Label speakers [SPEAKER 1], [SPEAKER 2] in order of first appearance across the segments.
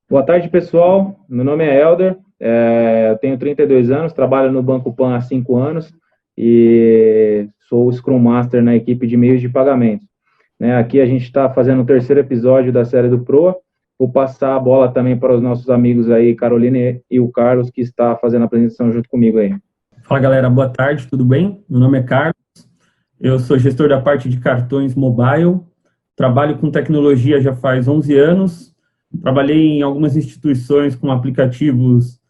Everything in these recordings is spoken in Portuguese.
[SPEAKER 1] Boa tarde, pessoal. Meu nome é Helder, eu tenho 32 anos, trabalho no Banco Pan há 5 anos e sou o Scrum Master na equipe de meios de pagamento. Aqui a gente está fazendo o terceiro episódio da série do Proa. Vou passar a bola também para os nossos amigos aí, Carolina e o Carlos, que está fazendo a apresentação junto comigo aí.
[SPEAKER 2] Fala, galera. Boa tarde, tudo bem? Meu nome é Carlos, eu sou gestor da parte de cartões mobile, trabalho com tecnologia já faz 11 anos, trabalhei em algumas instituições com aplicativos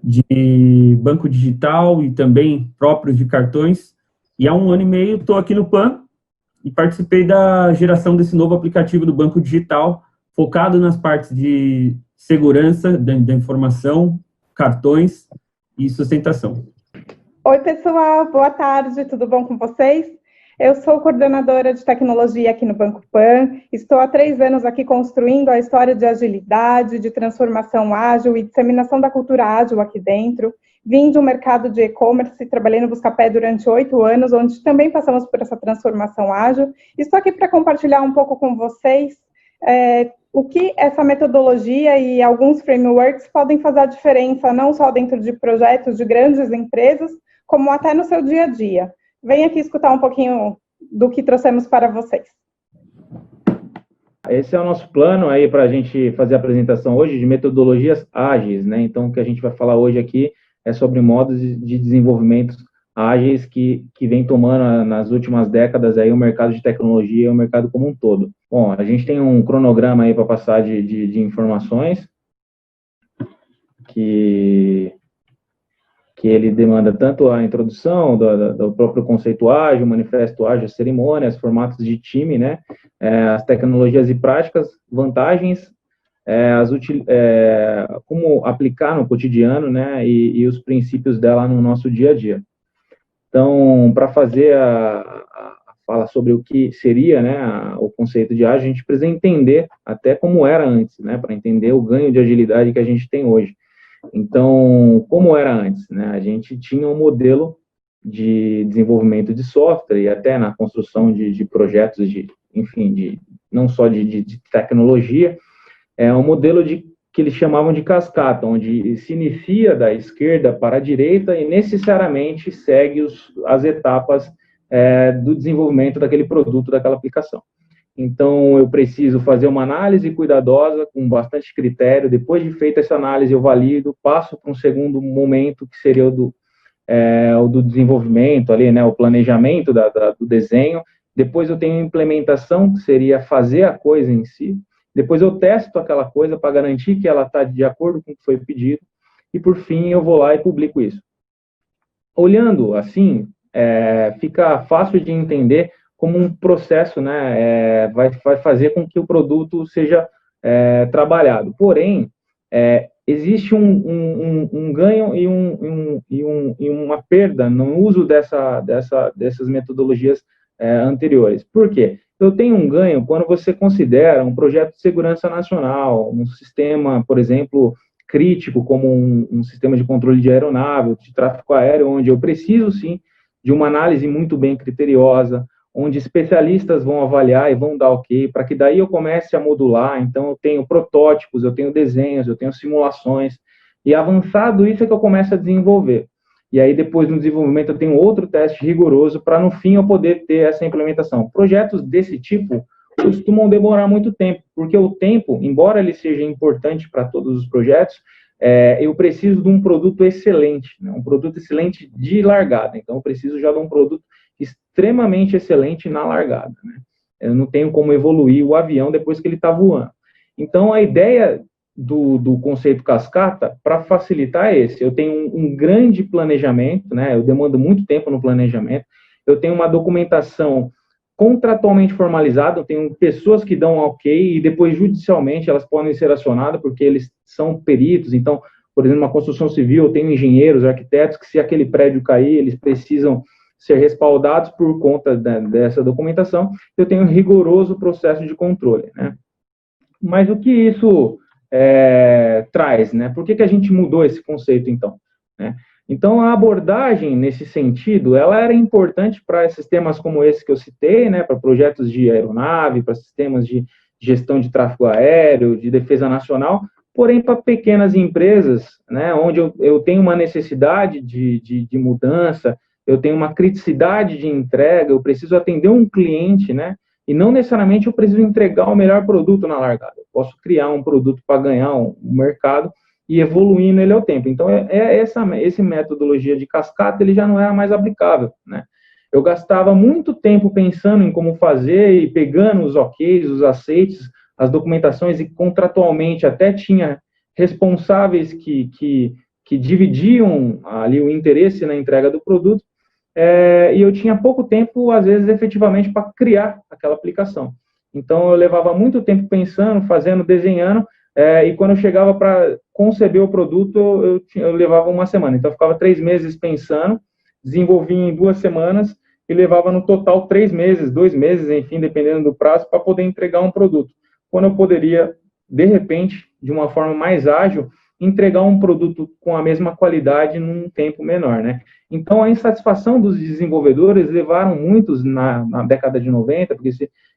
[SPEAKER 2] de banco digital e também próprios de cartões, e há 1 ano e meio estou aqui no PAN e participei da geração desse novo aplicativo do banco digital, focado nas partes de segurança da informação, cartões e sustentação.
[SPEAKER 3] Oi, pessoal, boa tarde, tudo bom com vocês? Eu sou coordenadora de tecnologia aqui no Banco Pan, estou há 3 anos aqui construindo a história de agilidade, de transformação ágil e disseminação da cultura ágil aqui dentro. Vim de um mercado de e-commerce, trabalhei no Buscapé durante 8 anos, onde também passamos por essa transformação ágil. Estou aqui para compartilhar um pouco com vocês o que essa metodologia e alguns frameworks podem fazer a diferença, não só dentro de projetos de grandes empresas, como até no seu dia a dia. Venha aqui escutar um pouquinho do que trouxemos para vocês.
[SPEAKER 1] Esse é o nosso plano aí para a gente fazer a apresentação hoje de metodologias ágeis, né? Então, o que a gente vai falar hoje aqui é sobre modos de desenvolvimento ágeis que vem tomando nas últimas décadas aí o mercado de tecnologia e o mercado como um todo. Bom, a gente tem um cronograma aí para passar de informações que ele demanda tanto a introdução do próprio conceito ágil, manifesto ágil, as cerimônias, formatos de time, né, as tecnologias e práticas, vantagens, como aplicar no cotidiano, né, e os princípios dela no nosso dia a dia. Então, para fazer a fala sobre o que seria, né, o conceito de ágil, a gente precisa entender até como era antes, né, para entender o ganho de agilidade que a gente tem hoje. Então, como era antes, né? A gente tinha um modelo de desenvolvimento de software e até na construção de projetos, não só de tecnologia, um modelo que eles chamavam de cascata, onde se inicia da esquerda para a direita e necessariamente segue as etapas do desenvolvimento daquele produto, daquela aplicação. Então, eu preciso fazer uma análise cuidadosa, com bastante critério. Depois de feita essa análise, eu valido, passo para um segundo momento, que seria o do desenvolvimento, ali, né, o planejamento do desenho. Depois eu tenho a implementação, que seria fazer a coisa em si. Depois eu testo aquela coisa para garantir que ela está de acordo com o que foi pedido. E, por fim, eu vou lá e publico isso. Olhando assim, fica fácil de entender como um processo, né, vai fazer com que o produto seja trabalhado. Porém, existe um ganho e uma perda no uso dessas metodologias anteriores. Por quê? Eu tenho um ganho quando você considera um projeto de segurança nacional, um sistema, por exemplo, crítico, como um sistema de controle de aeronave, de tráfego aéreo, onde eu preciso, sim, de uma análise muito bem criteriosa, onde especialistas vão avaliar e vão dar ok, para que daí eu comece a modular. Então, eu tenho protótipos, eu tenho desenhos, eu tenho simulações, e avançado isso é que eu começo a desenvolver. E aí, depois do desenvolvimento, eu tenho outro teste rigoroso para, no fim, eu poder ter essa implementação. Projetos desse tipo costumam demorar muito tempo, porque o tempo, embora ele seja importante para todos os projetos, eu preciso de um produto excelente, né? Um produto excelente de largada. Então, eu preciso já de um produto extremamente excelente na largada, né? Eu não tenho como evoluir o avião depois que ele está voando. Então, a ideia do conceito cascata, para facilitar, é esse. Eu tenho um grande planejamento, né? Eu demando muito tempo no planejamento. Eu tenho uma documentação contratualmente formalizada, eu tenho pessoas que dão ok, e depois, judicialmente, elas podem ser acionadas, porque eles são peritos. Então, por exemplo, na construção civil, eu tenho engenheiros, arquitetos, que se aquele prédio cair, eles precisam ser respaldados por conta dessa documentação. Eu tenho um rigoroso processo de controle, né? Mas o que isso traz, né? Por que a gente mudou esse conceito, então? Né? Então, a abordagem, nesse sentido, ela era importante para sistemas como esse que eu citei, né, para projetos de aeronave, para sistemas de gestão de tráfego aéreo, de defesa nacional, porém, para pequenas empresas, né, onde eu tenho uma necessidade de mudança, eu tenho uma criticidade de entrega, eu preciso atender um cliente, né, e não necessariamente eu preciso entregar o melhor produto na largada. Eu posso criar um produto para ganhar um mercado e evoluindo ele ao tempo. Então, essa metodologia de cascata, ele já não é mais aplicável, né? Eu gastava muito tempo pensando em como fazer e pegando os OKs, os aceites, as documentações, e contratualmente até tinha responsáveis que dividiam ali o interesse na entrega do produto, e eu tinha pouco tempo, às vezes, efetivamente, para criar aquela aplicação. Então, eu levava muito tempo pensando, fazendo, desenhando, e quando eu chegava para conceber o produto, eu levava uma semana. Então, eu ficava 3 meses pensando, desenvolvia em 2 semanas e levava no total 3 meses, 2 meses, enfim, dependendo do prazo, para poder entregar um produto. Quando eu poderia, de repente, de uma forma mais ágil, entregar um produto com a mesma qualidade num tempo menor, né? Então, a insatisfação dos desenvolvedores levaram muitos na década de 90, porque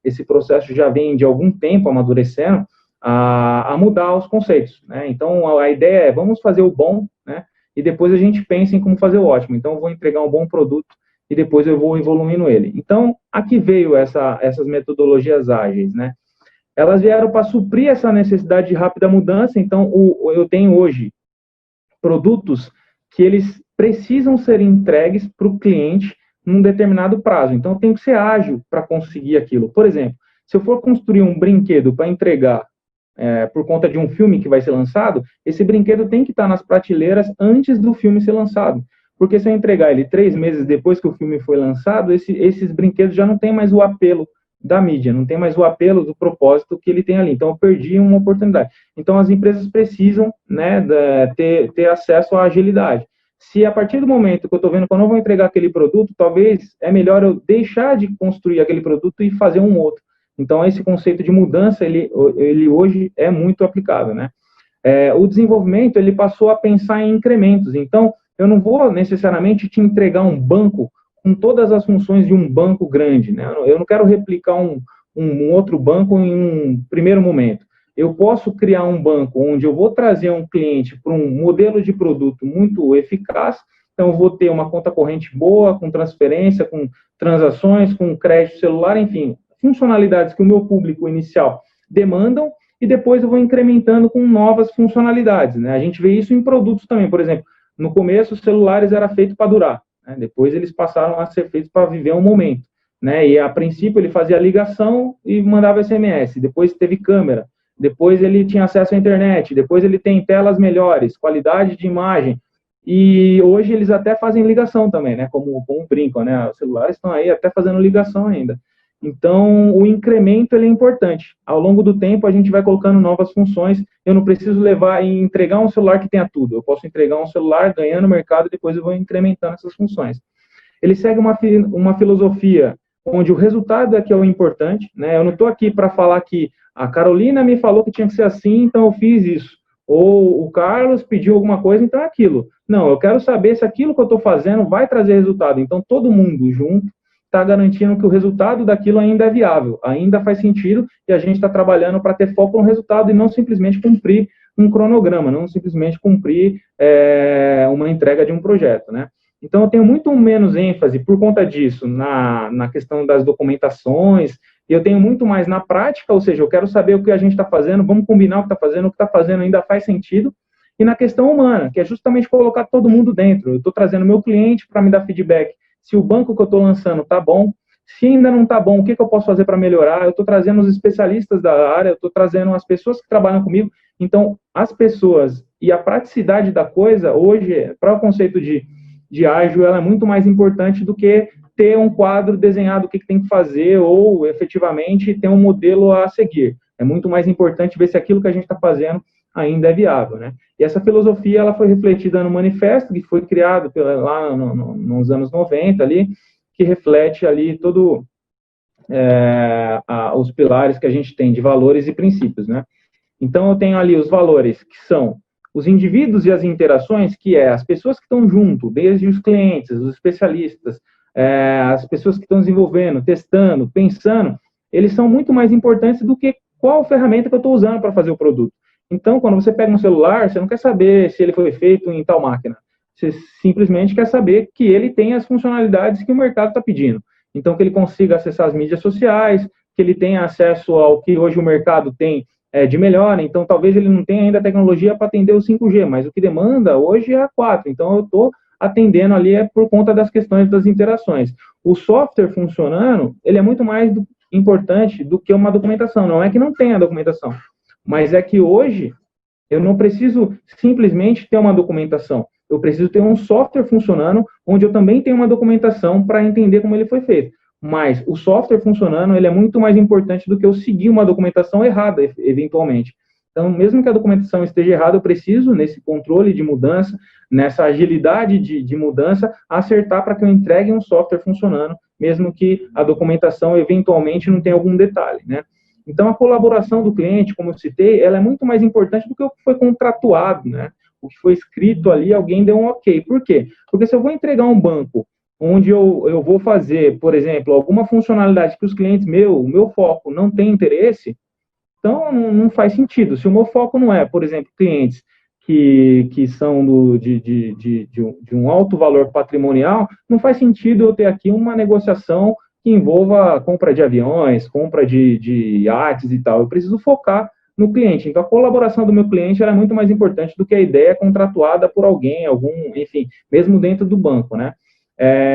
[SPEAKER 1] esse processo já vem de algum tempo amadurecendo, a mudar os conceitos, né? Então, a ideia é, vamos fazer o bom, né? E depois a gente pensa em como fazer o ótimo. Então, eu vou entregar um bom produto e depois eu vou evoluindo ele. Então, aqui veio essas metodologias ágeis, né? Elas vieram para suprir essa necessidade de rápida mudança. Então, eu tenho hoje produtos que eles precisam ser entregues para o cliente num determinado prazo. Então, eu tenho que ser ágil para conseguir aquilo. Por exemplo, se eu for construir um brinquedo para entregar por conta de um filme que vai ser lançado, esse brinquedo tem que estar nas prateleiras antes do filme ser lançado. Porque se eu entregar ele 3 meses depois que o filme foi lançado, esses brinquedos já não tem mais o apelo da mídia, não tem mais o apelo do propósito que ele tem ali. Então, eu perdi uma oportunidade. Então, as empresas precisam, né, ter acesso à agilidade. Se a partir do momento que eu estou vendo que eu não vou entregar aquele produto, talvez é melhor eu deixar de construir aquele produto e fazer um outro. Então, esse conceito de mudança, ele hoje é muito aplicável, né? O desenvolvimento, ele passou a pensar em incrementos. Então, eu não vou necessariamente te entregar um banco com todas as funções de um banco grande, né? Eu não quero replicar um outro banco em um primeiro momento. Eu posso criar um banco onde eu vou trazer um cliente para um modelo de produto muito eficaz. Então, eu vou ter uma conta corrente boa, com transferência, com transações, com crédito celular, enfim, funcionalidades que o meu público inicial demandam, e depois eu vou incrementando com novas funcionalidades, né? A gente vê isso em produtos também. Por exemplo, no começo, os celulares eram feitos para durar, né? Depois eles passaram a ser feitos para viver um momento, né? E a princípio ele fazia ligação e mandava SMS, depois teve câmera, depois ele tinha acesso à internet, depois ele tem telas melhores, qualidade de imagem, e hoje eles até fazem ligação também, né? Como brincam, né? Os celulares estão aí até fazendo ligação ainda. Então, o incremento ele é importante. Ao longo do tempo, a gente vai colocando novas funções. Eu não preciso levar e entregar um celular que tenha tudo. Eu posso entregar um celular, ganhar no mercado, e depois eu vou incrementando essas funções. Ele segue uma filosofia onde o resultado é que é o importante, né? Eu não estou aqui para falar que a Carolina me falou que tinha que ser assim, então eu fiz isso. Ou o Carlos pediu alguma coisa, então é aquilo. Não, eu quero saber se aquilo que eu estou fazendo vai trazer resultado. Então, todo mundo junto está garantindo que o resultado daquilo ainda é viável, ainda faz sentido, e a gente está trabalhando para ter foco no resultado e não simplesmente cumprir um cronograma, não simplesmente cumprir uma entrega de um projeto, né? Então, eu tenho muito menos ênfase, por conta disso, na questão das documentações, e eu tenho muito mais na prática, ou seja, eu quero saber o que a gente está fazendo, vamos combinar o que está fazendo ainda faz sentido, e na questão humana, que é justamente colocar todo mundo dentro. Eu estou trazendo meu cliente para me dar feedback se o banco que eu estou lançando está bom, se ainda não está bom, o que eu posso fazer para melhorar. Eu estou trazendo os especialistas da área, eu estou trazendo as pessoas que trabalham comigo. Então, as pessoas e a praticidade da coisa, hoje, para o conceito de ágil, ela é muito mais importante do que ter um quadro desenhado, o que tem que fazer, ou, efetivamente, ter um modelo a seguir. É muito mais importante ver se aquilo que a gente está fazendo ainda é viável, né? E essa filosofia, ela foi refletida no manifesto, que foi criado lá nos anos 90, ali, que reflete ali todo os pilares que a gente tem de valores e princípios, né? Então, eu tenho ali os valores, que são os indivíduos e as interações, que é as pessoas que estão junto, desde os clientes, os especialistas, as pessoas que estão desenvolvendo, testando, pensando, eles são muito mais importantes do que qual ferramenta que eu estou usando para fazer o produto. Então, quando você pega um celular, você não quer saber se ele foi feito em tal máquina. Você simplesmente quer saber que ele tem as funcionalidades que o mercado está pedindo. Então, que ele consiga acessar as mídias sociais, que ele tenha acesso ao que hoje o mercado tem de melhor. Então, talvez ele não tenha ainda a tecnologia para atender o 5G, mas o que demanda hoje é a 4. Então, eu estou atendendo ali por conta das questões das interações. O software funcionando, ele é muito mais importante do que uma documentação. Não é que não tenha documentação, mas é que hoje eu não preciso simplesmente ter uma documentação. Eu preciso ter um software funcionando, onde eu também tenho uma documentação para entender como ele foi feito. Mas o software funcionando, ele é muito mais importante do que eu seguir uma documentação errada, eventualmente. Então, mesmo que a documentação esteja errada, eu preciso, nesse controle de mudança, nessa agilidade de mudança, acertar para que eu entregue um software funcionando, mesmo que a documentação, eventualmente, não tenha algum detalhe, né? Então, a colaboração do cliente, como eu citei, ela é muito mais importante do que o que foi contratuado, né? O que foi escrito ali, alguém deu um ok. Por quê? Porque se eu vou entregar um banco onde eu vou fazer, por exemplo, alguma funcionalidade que os clientes o meu foco não tem interesse, então não faz sentido. Se o meu foco não é, por exemplo, clientes que são de um alto valor patrimonial, não faz sentido eu ter aqui uma negociação que envolva compra de aviões, compra de iates e tal. Eu preciso focar no cliente. Então, a colaboração do meu cliente era muito mais importante do que a ideia contratuada por alguém, enfim, mesmo dentro do banco, né?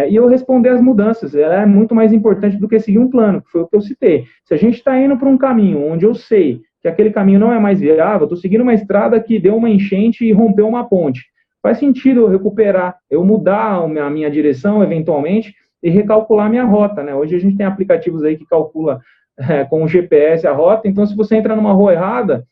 [SPEAKER 1] E eu responder às mudanças, ela é muito mais importante do que seguir um plano, que foi o que eu citei. Se a gente está indo para um caminho onde eu sei que aquele caminho não é mais viável, estou seguindo uma estrada que deu uma enchente e rompeu uma ponte, faz sentido eu recuperar, eu mudar a minha direção, eventualmente, e recalcular a minha rota, né? Hoje a gente tem aplicativos aí que calcula com o GPS a rota, então se você entra numa rua errada,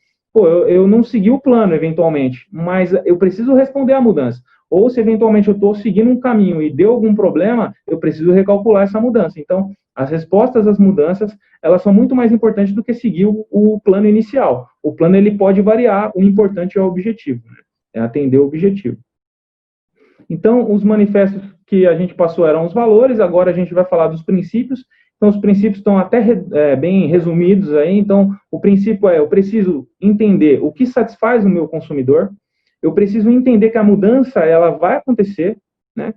[SPEAKER 1] eu não segui o plano, eventualmente, mas eu preciso responder à mudança. Ou se eventualmente eu estou seguindo um caminho e deu algum problema, eu preciso recalcular essa mudança. Então, as respostas às mudanças, elas são muito mais importantes do que seguir o plano inicial. O plano, ele pode variar, o importante é o objetivo, né? É atender o objetivo. Então, os manifestos que a gente passou eram os valores, agora a gente vai falar dos princípios. Então, os princípios estão até bem resumidos aí. Então, o princípio eu preciso entender o que satisfaz o meu consumidor, eu preciso entender que a mudança ela vai acontecer, né?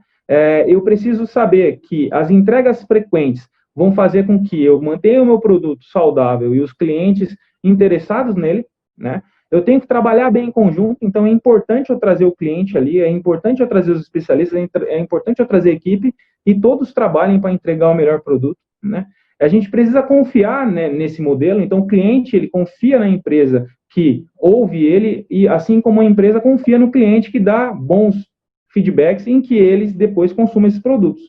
[SPEAKER 1] Eu preciso saber que as entregas frequentes vão fazer com que eu mantenha o meu produto saudável e os clientes interessados nele, né? Eu tenho que trabalhar bem em conjunto, então é importante eu trazer o cliente ali, é importante eu trazer os especialistas, é importante eu trazer a equipe e todos trabalhem para entregar o melhor produto, né? A gente precisa confiar, né, nesse modelo, então o cliente ele confia na empresa que ouve ele, e assim como a empresa confia no cliente que dá bons feedbacks em que eles depois consumem esses produtos.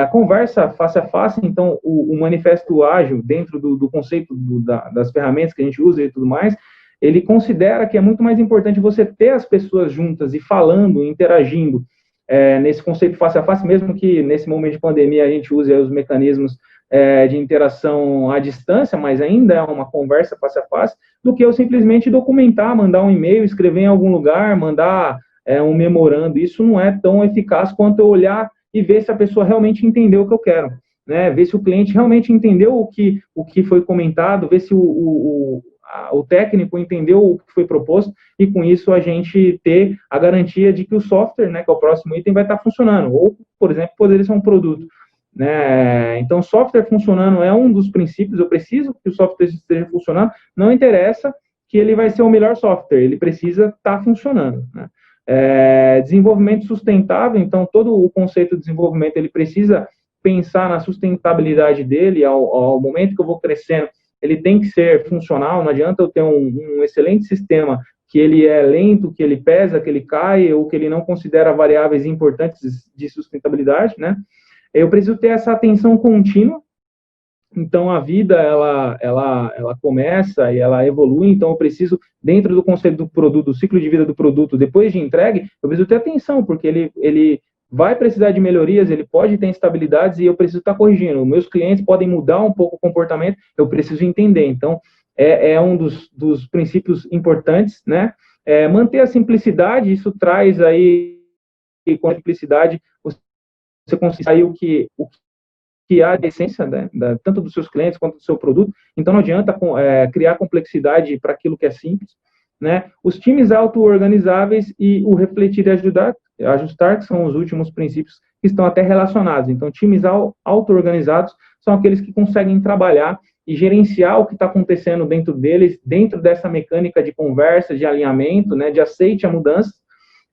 [SPEAKER 1] A conversa face a face, então, o manifesto ágil, dentro do conceito das ferramentas que a gente usa e tudo mais, ele considera que é muito mais importante você ter as pessoas juntas e falando, interagindo, nesse conceito face a face, mesmo que nesse momento de pandemia a gente use os mecanismos de interação à distância, mas ainda é uma conversa face a face, do que eu simplesmente documentar, mandar um e-mail, escrever em algum lugar, mandar um memorando. Isso não é tão eficaz quanto eu olhar e ver se a pessoa realmente entendeu o que eu quero, né? Ver se o cliente realmente entendeu o que foi comentado, ver se o técnico entendeu o que foi proposto, e com isso a gente ter a garantia de que o software, né, que é o próximo item, vai estar funcionando, ou, por exemplo, poderia ser um produto, né? Então, software funcionando é um dos princípios. Eu preciso que o software esteja funcionando, não interessa que ele vai ser o melhor software, ele precisa estar funcionando, né? Desenvolvimento sustentável, então todo o conceito de desenvolvimento ele precisa pensar na sustentabilidade dele ao momento que eu vou crescendo. Ele tem que ser funcional, não adianta eu ter um excelente sistema que ele é lento, que ele pesa, que ele cai, ou que ele não considera variáveis importantes de sustentabilidade, né? Eu preciso ter essa atenção contínua. Então, a vida, ela começa e ela evolui, então eu preciso, dentro do conceito do produto, do ciclo de vida do produto, depois de entregue, eu preciso ter atenção, porque ele vai precisar de melhorias, ele pode ter instabilidades e eu preciso estar corrigindo. Meus clientes podem mudar um pouco o comportamento, eu preciso entender. Então, é um dos princípios importantes, né? Manter a simplicidade, isso traz aí, com a simplicidade, você consegue sair o que há de essência, né, tanto dos seus clientes quanto do seu produto. Então, não adianta criar complexidade para aquilo que é simples, né? Os times auto-organizáveis e o refletir e ajustar, que são os últimos princípios que estão até relacionados. Então, times auto-organizados são aqueles que conseguem trabalhar e gerenciar o que está acontecendo dentro deles, dentro dessa mecânica de conversa, de alinhamento, né, de aceite a mudança,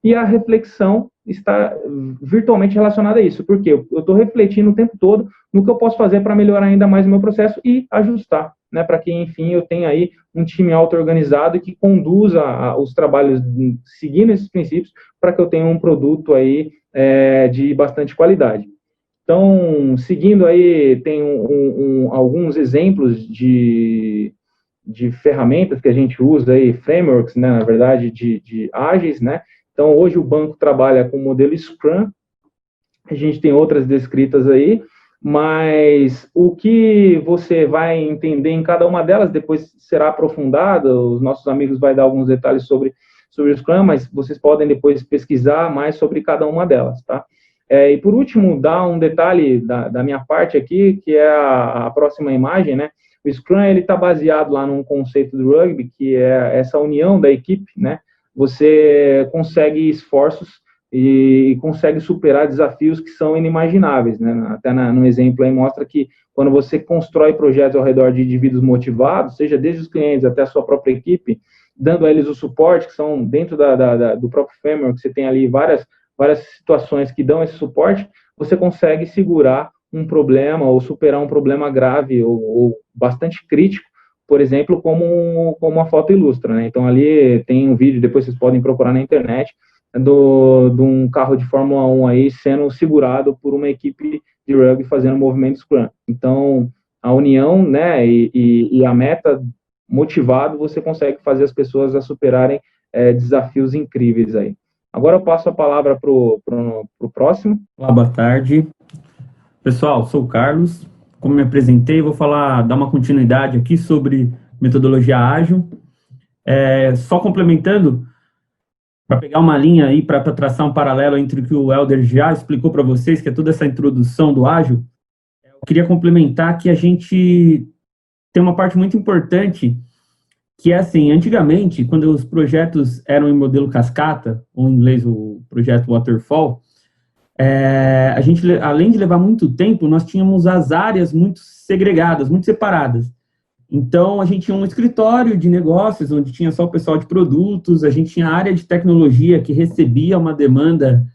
[SPEAKER 1] e a reflexão está virtualmente relacionada a isso, porque eu estou refletindo o tempo todo no que eu posso fazer para melhorar ainda mais o meu processo e ajustar, né, para que, enfim, eu tenha aí um time auto-organizado que conduza os trabalhos seguindo esses princípios para que eu tenha um produto aí de bastante qualidade. Então, seguindo aí, tem alguns exemplos de ferramentas que a gente usa aí, frameworks, né, na verdade, de ágeis, né? Então, hoje o banco trabalha com o modelo Scrum, a gente tem outras descritas aí, mas o que você vai entender em cada uma delas depois será aprofundado, os nossos amigos vão dar alguns detalhes sobre o Scrum, mas vocês podem depois pesquisar mais sobre cada uma delas, tá? E por último, dar um detalhe da minha parte aqui, que é a próxima imagem, né? O Scrum, ele está baseado lá num conceito do rugby, que é essa união da equipe, né? Você consegue esforços e consegue superar desafios que são inimagináveis, né? Até no exemplo aí mostra que quando você constrói projetos ao redor de indivíduos motivados, seja desde os clientes até a sua própria equipe, dando a eles o suporte, que são dentro do próprio framework, você tem ali várias situações que dão esse suporte, você consegue segurar um problema ou superar um problema grave ou bastante crítico, por exemplo, como a foto ilustra, né? Então, ali tem um vídeo, depois vocês podem procurar na internet, de um carro de Fórmula 1 aí sendo segurado por uma equipe de rugby fazendo movimento Scrum. Então, a união, né, e a meta motivado, você consegue fazer as pessoas a superarem desafios incríveis aí. Agora eu passo a palavra para o próximo.
[SPEAKER 2] Olá, boa tarde. Pessoal, sou o Carlos. Como me apresentei, vou dar uma continuidade aqui sobre metodologia ágil. Só complementando, para pegar uma linha aí, para traçar um paralelo entre o que o Helder já explicou para vocês, que é toda essa introdução do ágil, eu queria complementar que a gente tem uma parte muito importante, que é assim, antigamente, quando os projetos eram em modelo cascata, ou em inglês o projeto waterfall, a gente, além de levar muito tempo, nós tínhamos as áreas muito segregadas, muito separadas. Então, a gente tinha um escritório de negócios, onde tinha só o pessoal de produtos, a gente tinha a área de tecnologia, que recebia uma demanda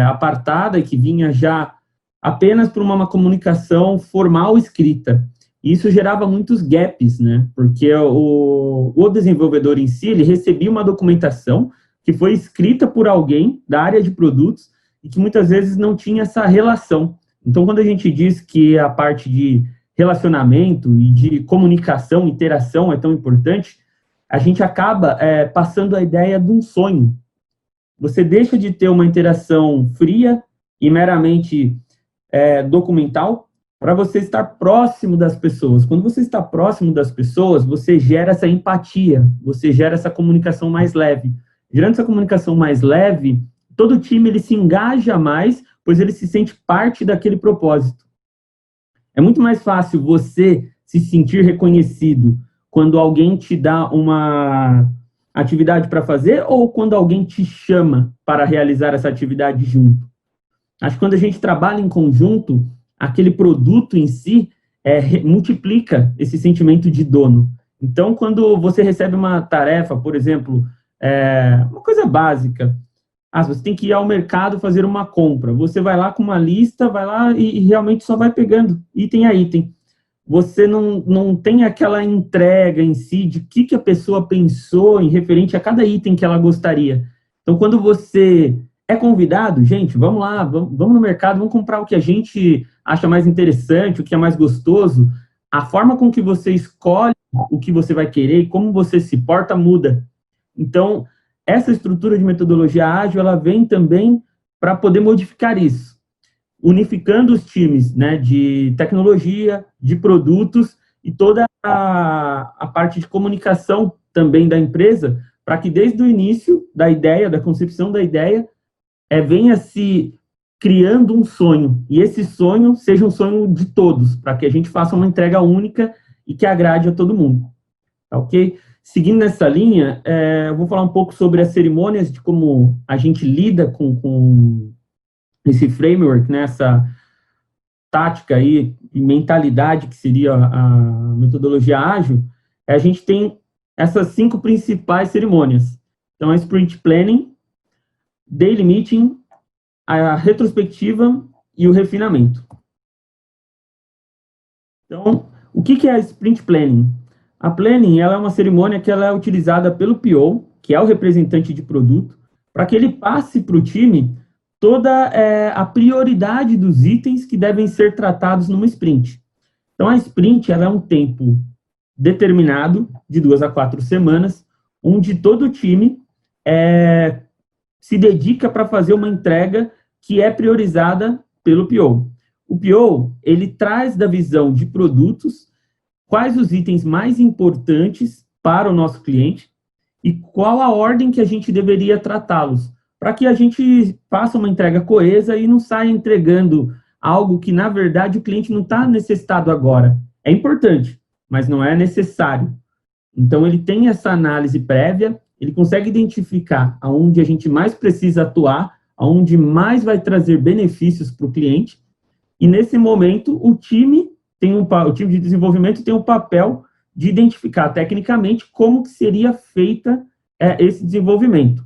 [SPEAKER 2] apartada, que vinha já apenas por uma comunicação formal escrita. E isso gerava muitos gaps, né? Porque o desenvolvedor em si, ele recebia uma documentação que foi escrita por alguém da área de produtos, e que muitas vezes não tinha essa relação. Então, quando a gente diz que a parte de relacionamento e de comunicação, interação é tão importante, a gente acaba passando a ideia de um sonho. Você deixa de ter uma interação fria e meramente documental para você estar próximo das pessoas. Quando você está próximo das pessoas, você gera essa empatia, você gera essa comunicação mais leve. Gerando essa comunicação mais leve, todo time ele se engaja mais, pois ele se sente parte daquele propósito. É muito mais fácil você se sentir reconhecido quando alguém te dá uma atividade para fazer ou quando alguém te chama para realizar essa atividade junto. Acho que quando a gente trabalha em conjunto, aquele produto em si multiplica esse sentimento de dono. Então, quando você recebe uma tarefa, por exemplo, uma coisa básica, você tem que ir ao mercado fazer uma compra. Você vai lá com uma lista, vai lá e realmente só vai pegando item a item. Você não tem aquela entrega em si de que a pessoa pensou em referente a cada item que ela gostaria. Então, quando você é convidado, gente, vamos lá, vamos no mercado, vamos comprar o que a gente acha mais interessante, o que é mais gostoso, a forma com que você escolhe o que você vai querer e como você se porta muda. Então, essa estrutura de metodologia ágil, ela vem também para poder modificar isso, unificando os times, né, de tecnologia, de produtos e toda a parte de comunicação também da empresa, para que desde o início da ideia, da concepção da ideia, venha se criando um sonho, e esse sonho seja um sonho de todos, para que a gente faça uma entrega única e que agrade a todo mundo. Tá, ok? Seguindo nessa linha, eu vou falar um pouco sobre as cerimônias, de como a gente lida com esse framework, né, essa tática aí, e mentalidade que seria a metodologia ágil. A gente tem essas 5 principais cerimônias. Então, a Sprint Planning, Daily Meeting, a retrospectiva e o refinamento. Então, o que é a Sprint Planning? A Planning, ela é uma cerimônia que ela é utilizada pelo PO, que é o representante de produto, para que ele passe para o time toda a prioridade dos itens que devem ser tratados numa sprint. Então, a sprint, ela é um tempo determinado, de 2 a 4 semanas, onde todo o time se dedica para fazer uma entrega que é priorizada pelo PO. O PO, ele traz da visão de produtos quais os itens mais importantes para o nosso cliente e qual a ordem que a gente deveria tratá-los, para que a gente faça uma entrega coesa e não saia entregando algo que, na verdade, o cliente não está necessitado agora. É importante, mas não é necessário. Então, ele tem essa análise prévia, ele consegue identificar aonde a gente mais precisa atuar, aonde mais vai trazer benefícios para o cliente, e nesse momento o time de desenvolvimento tem o papel de identificar tecnicamente como que seria feita esse desenvolvimento.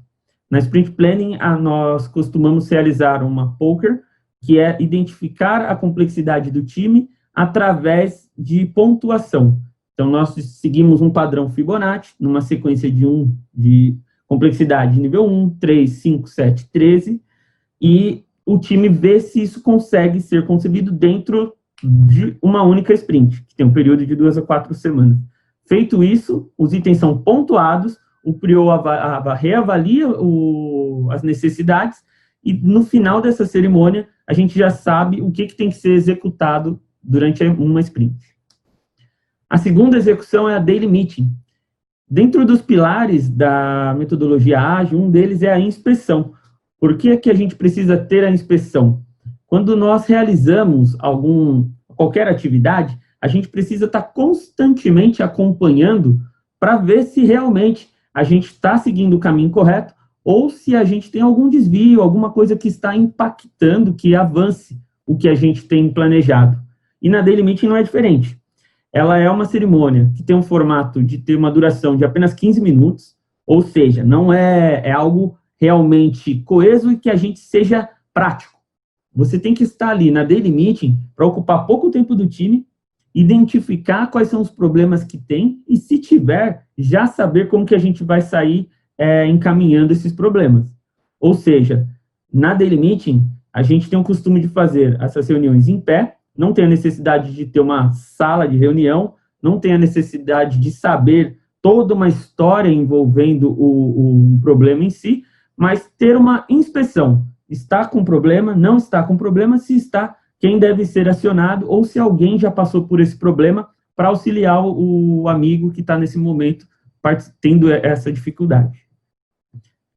[SPEAKER 2] Na Sprint Planning, nós costumamos realizar uma POKR, que é identificar a complexidade do time através de pontuação. Então, nós seguimos um padrão Fibonacci, numa sequência de complexidade nível 1, 3, 5, 7, 13, e o time vê se isso consegue ser concebido dentro de uma única sprint, que tem um período de 2 a 4 semanas. Feito isso, os itens são pontuados, o PRIO reavalia as necessidades, e no final dessa cerimônia, a gente já sabe o que tem que ser executado durante uma sprint. A segunda execução é a Daily Meeting. Dentro dos pilares da metodologia ágil, um deles é a inspeção. Por que que a gente precisa ter a inspeção? Quando nós realizamos qualquer atividade, a gente precisa estar constantemente acompanhando para ver se realmente a gente está seguindo o caminho correto ou se a gente tem algum desvio, alguma coisa que está impactando, que avance o que a gente tem planejado. E na Daily Meeting não é diferente. Ela é uma cerimônia que tem um formato de ter uma duração de apenas 15 minutos, ou seja, não é algo realmente coeso e que a gente seja prático. Você tem que estar ali na Daily Meeting para ocupar pouco tempo do time, identificar quais são os problemas que tem e, se tiver, já saber como que a gente vai sair encaminhando esses problemas. Ou seja, na Daily Meeting, a gente tem o costume de fazer essas reuniões em pé, não tem a necessidade de ter uma sala de reunião, não tem a necessidade de saber toda uma história envolvendo o problema em si, mas ter uma inspeção. Está com problema, não está com problema, se está, quem deve ser acionado, ou se alguém já passou por esse problema para auxiliar o amigo que está nesse momento tendo essa dificuldade.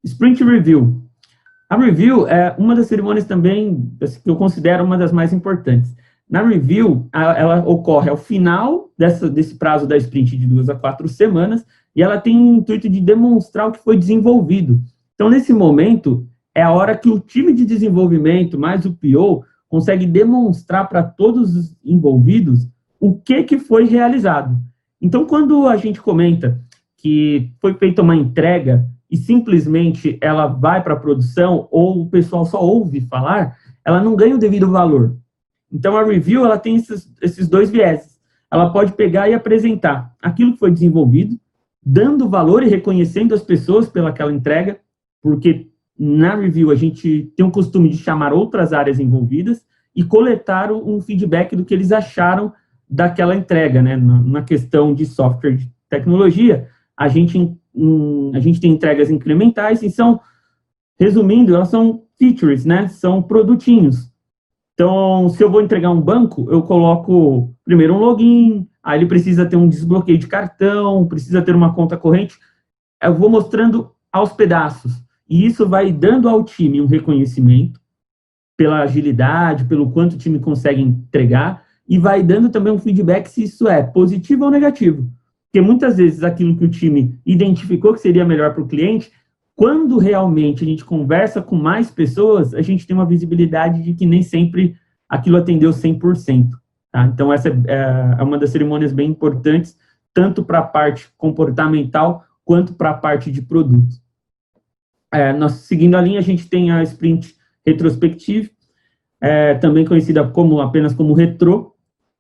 [SPEAKER 2] Sprint Review. A Review é uma das cerimônias também que eu considero uma das mais importantes. Na Review, ela ocorre ao final desse prazo da sprint de 2 a 4 semanas, e ela tem o intuito de demonstrar o que foi desenvolvido. Então, nesse momento, é a hora que o time de desenvolvimento, mais o PO, consegue demonstrar para todos os envolvidos o que foi realizado. Então, quando a gente comenta que foi feita uma entrega e simplesmente ela vai para a produção, ou o pessoal só ouve falar, ela não ganha o devido valor. Então, a review, ela tem esses dois vieses. Ela pode pegar e apresentar aquilo que foi desenvolvido, dando valor e reconhecendo as pessoas pelaquela entrega, porque na review a gente tem o costume de chamar outras áreas envolvidas e coletar um feedback do que eles acharam daquela entrega, né? Na questão de software de tecnologia, a gente tem entregas incrementais e são, resumindo, elas são features, né? São produtinhos. Então, se eu vou entregar um banco, eu coloco primeiro um login, aí ele precisa ter um desbloqueio de cartão, precisa ter uma conta corrente. eu vou mostrando aos pedaços. E isso vai dando ao time um reconhecimento pela agilidade, pelo quanto o time consegue entregar, e vai dando também um feedback se isso é positivo ou negativo. Porque muitas vezes aquilo que o time identificou que seria melhor para o cliente, quando realmente a gente conversa com mais pessoas, a gente tem uma visibilidade de que nem sempre aquilo atendeu 100%. Tá? Então, essa é uma das cerimônias bem importantes, tanto para a parte comportamental, quanto para a parte de produto. Nós, seguindo a linha, a gente tem a Sprint Retrospective, também conhecida apenas como Retro.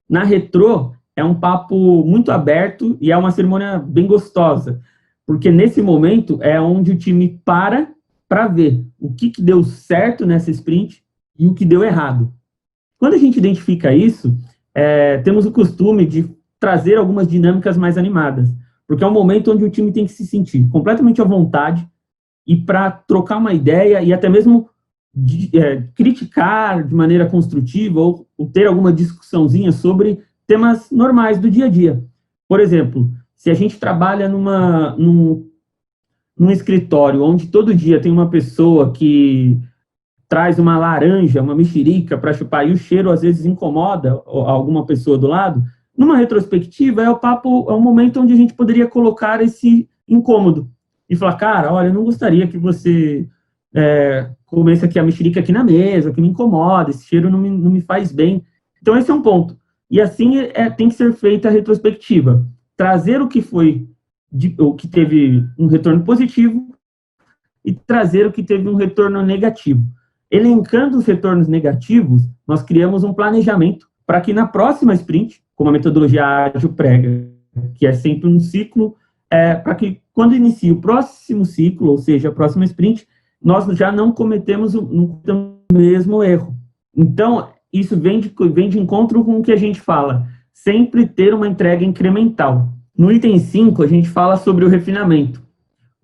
[SPEAKER 2] Na Retro, é um papo muito aberto e é uma cerimônia bem gostosa, porque nesse momento é onde o time para ver o que deu certo nessa sprint e o que deu errado. Quando a gente identifica isso, temos o costume de trazer algumas dinâmicas mais animadas, porque é um momento onde o time tem que se sentir completamente à vontade e para trocar uma ideia e até mesmo criticar de maneira construtiva ou ter alguma discussãozinha sobre temas normais do dia a dia. Por exemplo, se a gente trabalha num escritório onde todo dia tem uma pessoa que traz uma laranja, uma mexerica para chupar e o cheiro às vezes incomoda alguma pessoa do lado, numa retrospectiva é um momento onde a gente poderia colocar esse incômodo e falar, cara, olha, eu não gostaria que você comesse aqui a mexerica aqui na mesa, que me incomoda, esse cheiro não me faz bem. Então esse é um ponto. E assim tem que ser feita a retrospectiva. Trazer o que teve um retorno positivo e trazer o que teve um retorno negativo. Elencando os retornos negativos, nós criamos um planejamento para que na próxima sprint, como a metodologia ágil prega, que é sempre um ciclo, para que quando inicia o próximo ciclo, ou seja, a próxima sprint, nós já não cometemos o mesmo erro. Então, isso vem de encontro com o que a gente fala, sempre ter uma entrega incremental. No item 5, a gente fala sobre o refinamento.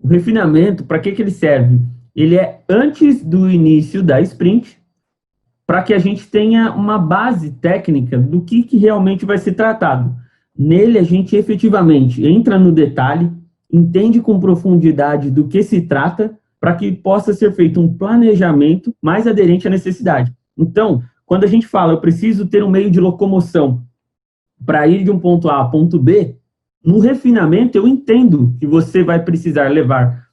[SPEAKER 2] O refinamento, para que ele serve? Ele é antes do início da sprint, para que a gente tenha uma base técnica do que realmente vai ser tratado. Nele, a gente efetivamente entra no detalhe, entende com profundidade do que se trata, para que possa ser feito um planejamento mais aderente à necessidade. Então, quando a gente fala, eu preciso ter um meio de locomoção para ir de um ponto A a ponto B, no refinamento eu entendo que você vai precisar levar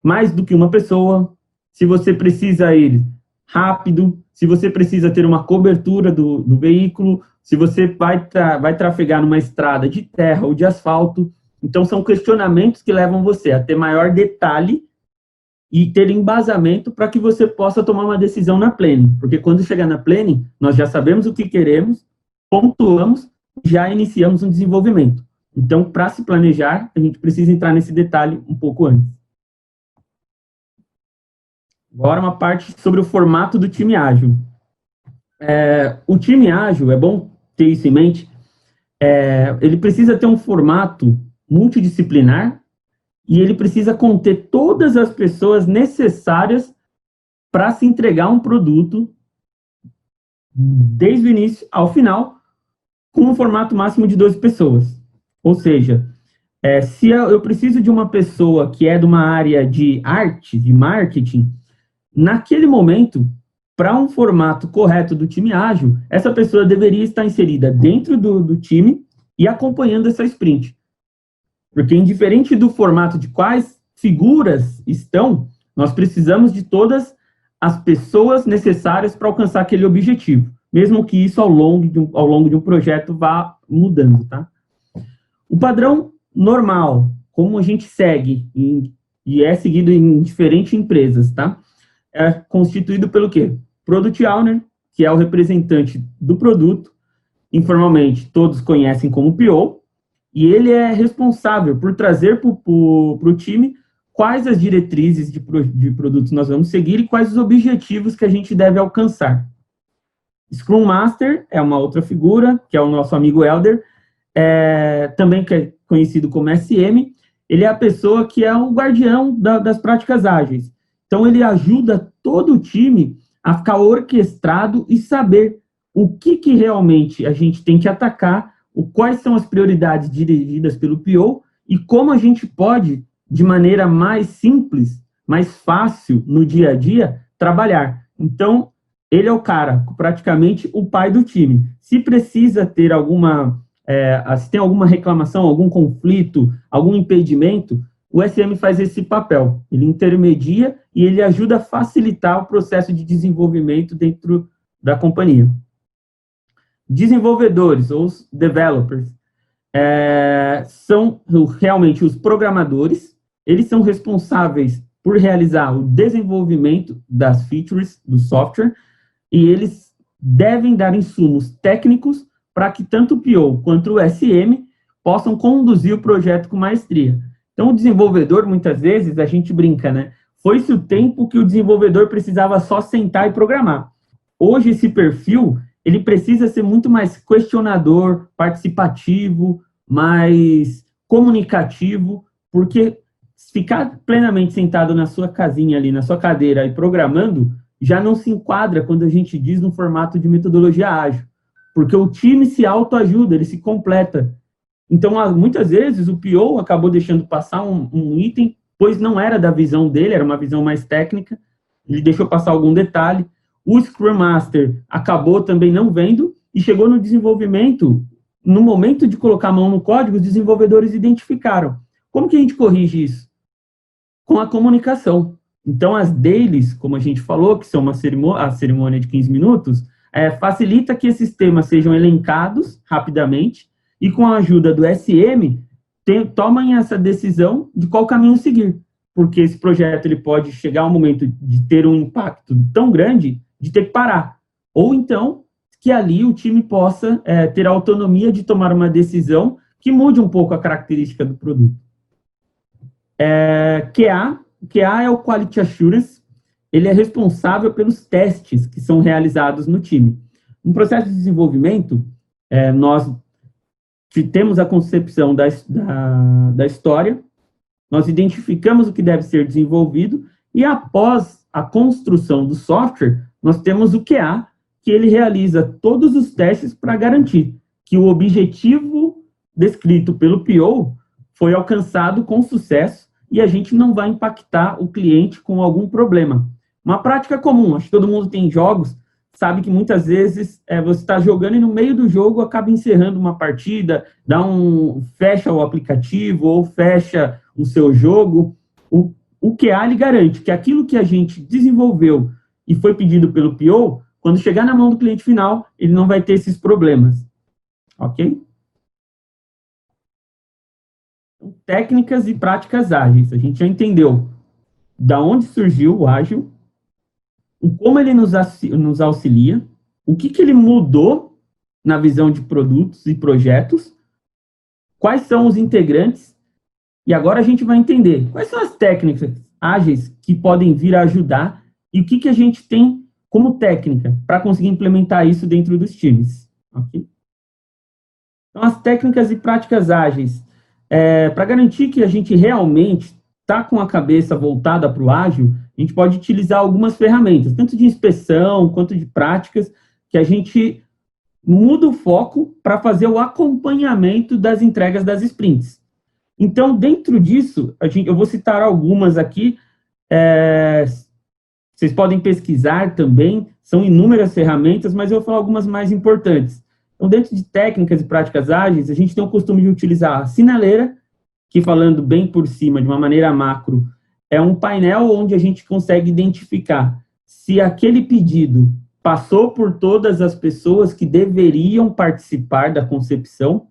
[SPEAKER 2] mais do que uma pessoa, se você precisa ir rápido, se você precisa ter uma cobertura do veículo, se você vai trafegar numa estrada de terra ou de asfalto. Então, são questionamentos que levam você a ter maior detalhe e ter embasamento para que você possa tomar uma decisão na planning. Porque quando chegar na planning, nós já sabemos o que queremos, pontuamos, já iniciamos um desenvolvimento. Então, para se planejar, a gente precisa entrar nesse detalhe um pouco antes. Agora, uma parte sobre o formato do time ágil. O time ágil, é bom ter isso em mente, ele precisa ter um formato multidisciplinar e ele precisa conter todas as pessoas necessárias para se entregar um produto desde o início ao final, com um formato máximo de 12 pessoas. Ou seja, se eu preciso de uma pessoa que é de uma área de arte, de marketing, naquele momento, para um formato correto do time ágil, essa pessoa deveria estar inserida dentro do time e acompanhando essa sprint. Porque, indiferente do formato de quais figuras estão, nós precisamos de todas as pessoas necessárias para alcançar aquele objetivo, mesmo que isso ao longo de um projeto vá mudando, tá? O padrão normal, como a gente segue, e é seguido em diferentes empresas, tá? É constituído pelo quê? Product Owner, que é o representante do produto, informalmente todos conhecem como PO, e ele é responsável por trazer para o time quais as diretrizes de produtos nós vamos seguir e quais os objetivos que a gente deve alcançar. Scrum Master é uma outra figura, que é o nosso amigo Elder, também que é conhecido como SM, ele é a pessoa que é o guardião das práticas ágeis. Então, ele ajuda todo o time a ficar orquestrado e saber o que realmente a gente tem que atacar, quais são as prioridades dirigidas pelo PO e como a gente pode de maneira mais simples, mais fácil no dia a dia trabalhar. Então, ele é o cara, praticamente o pai do time. Se precisa ter se tem alguma reclamação, algum conflito, algum impedimento, o SM faz esse papel. Ele intermedia e ele ajuda a facilitar o processo de desenvolvimento dentro da companhia. Desenvolvedores, ou os developers, são realmente os programadores. Eles são responsáveis por realizar o desenvolvimento das features do software e eles devem dar insumos técnicos para que tanto o PO quanto o SM possam conduzir o projeto com maestria. Então, o desenvolvedor, muitas vezes, a gente brinca, né? Foi-se o tempo que o desenvolvedor precisava só sentar e programar. Hoje, esse perfil, ele precisa ser muito mais questionador, participativo, mais comunicativo, porque ficar plenamente sentado na sua casinha ali, na sua cadeira e programando, já não se enquadra quando a gente diz no formato de metodologia ágil, porque o time se autoajuda, ele se completa. Então, muitas vezes, o PO acabou deixando passar um item, pois não era da visão dele, era uma visão mais técnica, ele deixou passar algum detalhe. O Scrum Master acabou também não vendo e chegou no desenvolvimento, no momento de colocar a mão no código, os desenvolvedores identificaram. Como que a gente corrige isso? Com a comunicação. Então, as dailies, como a gente falou, que são a cerimônia de 15 minutos, facilita que esses temas sejam elencados rapidamente e, com a ajuda do SM, tomem essa decisão de qual caminho seguir. Porque esse projeto ele pode chegar a um momento de ter um impacto tão grande de ter que parar. Ou então, que ali o time possa ter a autonomia de tomar uma decisão que mude um pouco a característica do produto. QA é o Quality Assurance, ele é responsável pelos testes que são realizados no time. No processo de desenvolvimento, nós temos a concepção da história, nós identificamos o que deve ser desenvolvido e após a construção do software, nós temos o QA, que ele realiza todos os testes para garantir que o objetivo descrito pelo PO foi alcançado com sucesso e a gente não vai impactar o cliente com algum problema. Uma prática comum, acho que todo mundo tem jogos, sabe que muitas vezes você está jogando e no meio do jogo acaba encerrando uma partida, fecha o aplicativo ou fecha o seu jogo. O QA ele garante que aquilo que a gente desenvolveu e foi pedido pelo PO, quando chegar na mão do cliente final, ele não vai ter esses problemas. Ok? Técnicas e práticas ágeis. A gente já entendeu da onde surgiu o ágil, como ele nos auxilia, o que ele mudou na visão de produtos e projetos, quais são os integrantes, e agora a gente vai entender quais são as técnicas ágeis que podem vir a ajudar e o que a gente tem como técnica para conseguir implementar isso dentro dos times. Okay? Então, as técnicas e práticas ágeis, para garantir que a gente realmente está com a cabeça voltada para o ágil, a gente pode utilizar algumas ferramentas, tanto de inspeção quanto de práticas, que a gente muda o foco para fazer o acompanhamento das entregas das sprints. Então, dentro disso, eu vou citar algumas aqui, vocês podem pesquisar também, são inúmeras ferramentas, mas eu vou falar algumas mais importantes. Então, dentro de técnicas e práticas ágeis, a gente tem o costume de utilizar a sinaleira, que falando bem por cima, de uma maneira macro, é um painel onde a gente consegue identificar se aquele pedido passou por todas as pessoas que deveriam participar da concepção.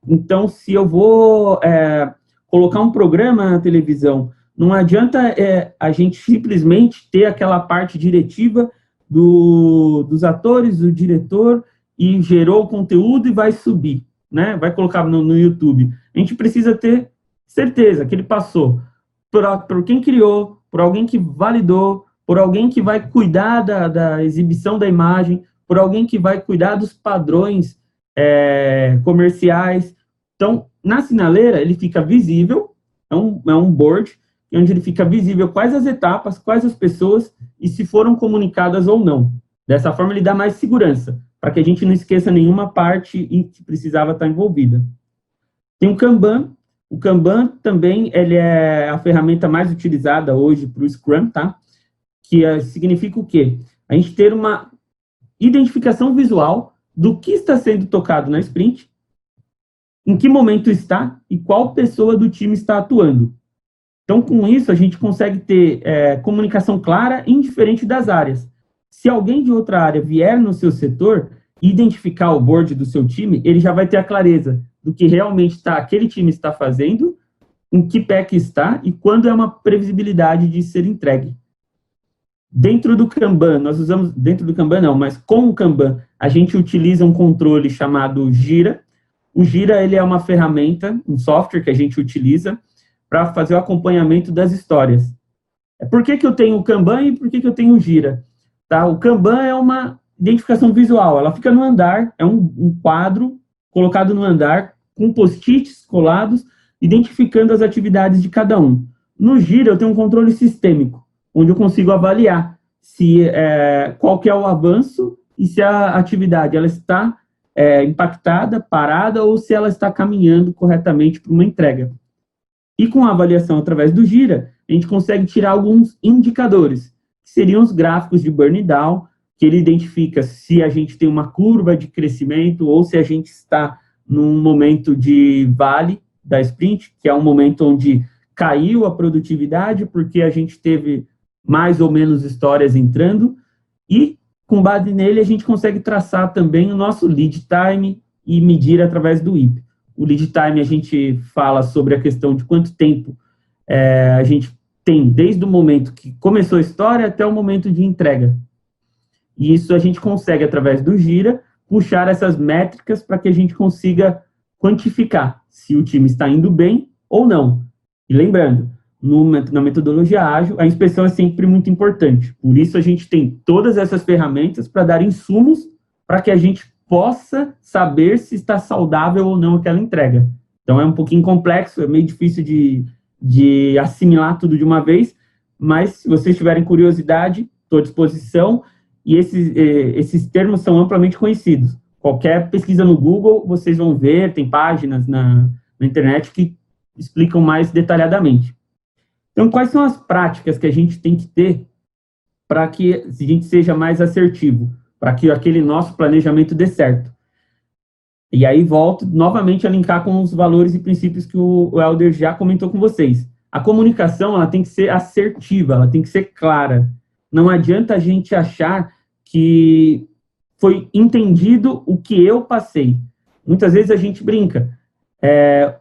[SPEAKER 2] Então, se eu vou colocar um programa na televisão, não adianta a gente simplesmente ter aquela parte diretiva dos atores, do diretor, e gerou o conteúdo e vai subir, né? Vai colocar no YouTube. A gente precisa ter certeza que ele passou por quem criou, por alguém que validou, por alguém que vai cuidar da exibição da imagem, por alguém que vai cuidar dos padrões comerciais. Então, na sinaleira, ele fica visível, é um board, onde ele fica visível quais as etapas, quais as pessoas e se foram comunicadas ou não. Dessa forma, ele dá mais segurança, para que a gente não esqueça nenhuma parte que precisava estar envolvida. Tem o Kanban. O Kanban também ele é a ferramenta mais utilizada hoje para o Scrum, tá? Que significa o quê? A gente ter uma identificação visual do que está sendo tocado na sprint, em que momento está e qual pessoa do time está atuando. Então, com isso, a gente consegue ter comunicação clara, indiferente das áreas. Se alguém de outra área vier no seu setor e identificar o board do seu time, ele já vai ter a clareza do que realmente aquele time está fazendo, em que pé que está e quando é uma previsibilidade de ser entregue. Dentro do Kanban, mas com o Kanban, a gente utiliza um controle chamado Jira. O Jira, ele é uma ferramenta, um software que a gente utiliza para fazer o acompanhamento das histórias. Por que eu tenho o Kanban e por que eu tenho o Jira? Tá? O Kanban é uma identificação visual, ela fica no andar, é um quadro colocado no andar, com post-its colados, identificando as atividades de cada um. No Jira, eu tenho um controle sistêmico, onde eu consigo avaliar qual que é o avanço e se a atividade ela está impactada, parada, ou se ela está caminhando corretamente para uma entrega. E com a avaliação através do Jira, a gente consegue tirar alguns indicadores, que seriam os gráficos de burn down, que ele identifica se a gente tem uma curva de crescimento ou se a gente está num momento de vale da sprint, que é um momento onde caiu a produtividade porque a gente teve mais ou menos histórias entrando, e com base nele a gente consegue traçar também o nosso lead time e medir através do WIP. O lead time a gente fala sobre a questão de quanto tempo a gente tem desde o momento que começou a história até o momento de entrega. E isso a gente consegue, através do Jira, puxar essas métricas para que a gente consiga quantificar se o time está indo bem ou não. E lembrando, na metodologia ágil, a inspeção é sempre muito importante. Por isso, a gente tem todas essas ferramentas para dar insumos para que a gente possa saber se está saudável ou não aquela entrega. Então, é um pouquinho complexo, é meio difícil de assimilar tudo de uma vez, mas se vocês tiverem curiosidade, estou à disposição, e esses termos são amplamente conhecidos. Qualquer pesquisa no Google, vocês vão ver, tem páginas na internet que explicam mais detalhadamente. Então, quais são as práticas que a gente tem que ter para que a gente seja mais assertivo, para que aquele nosso planejamento dê certo? E aí volto novamente a linkar com os valores e princípios que o Helder já comentou com vocês. A comunicação, ela tem que ser assertiva, ela tem que ser clara. Não adianta a gente achar que foi entendido o que eu passei. Muitas vezes a gente brinca.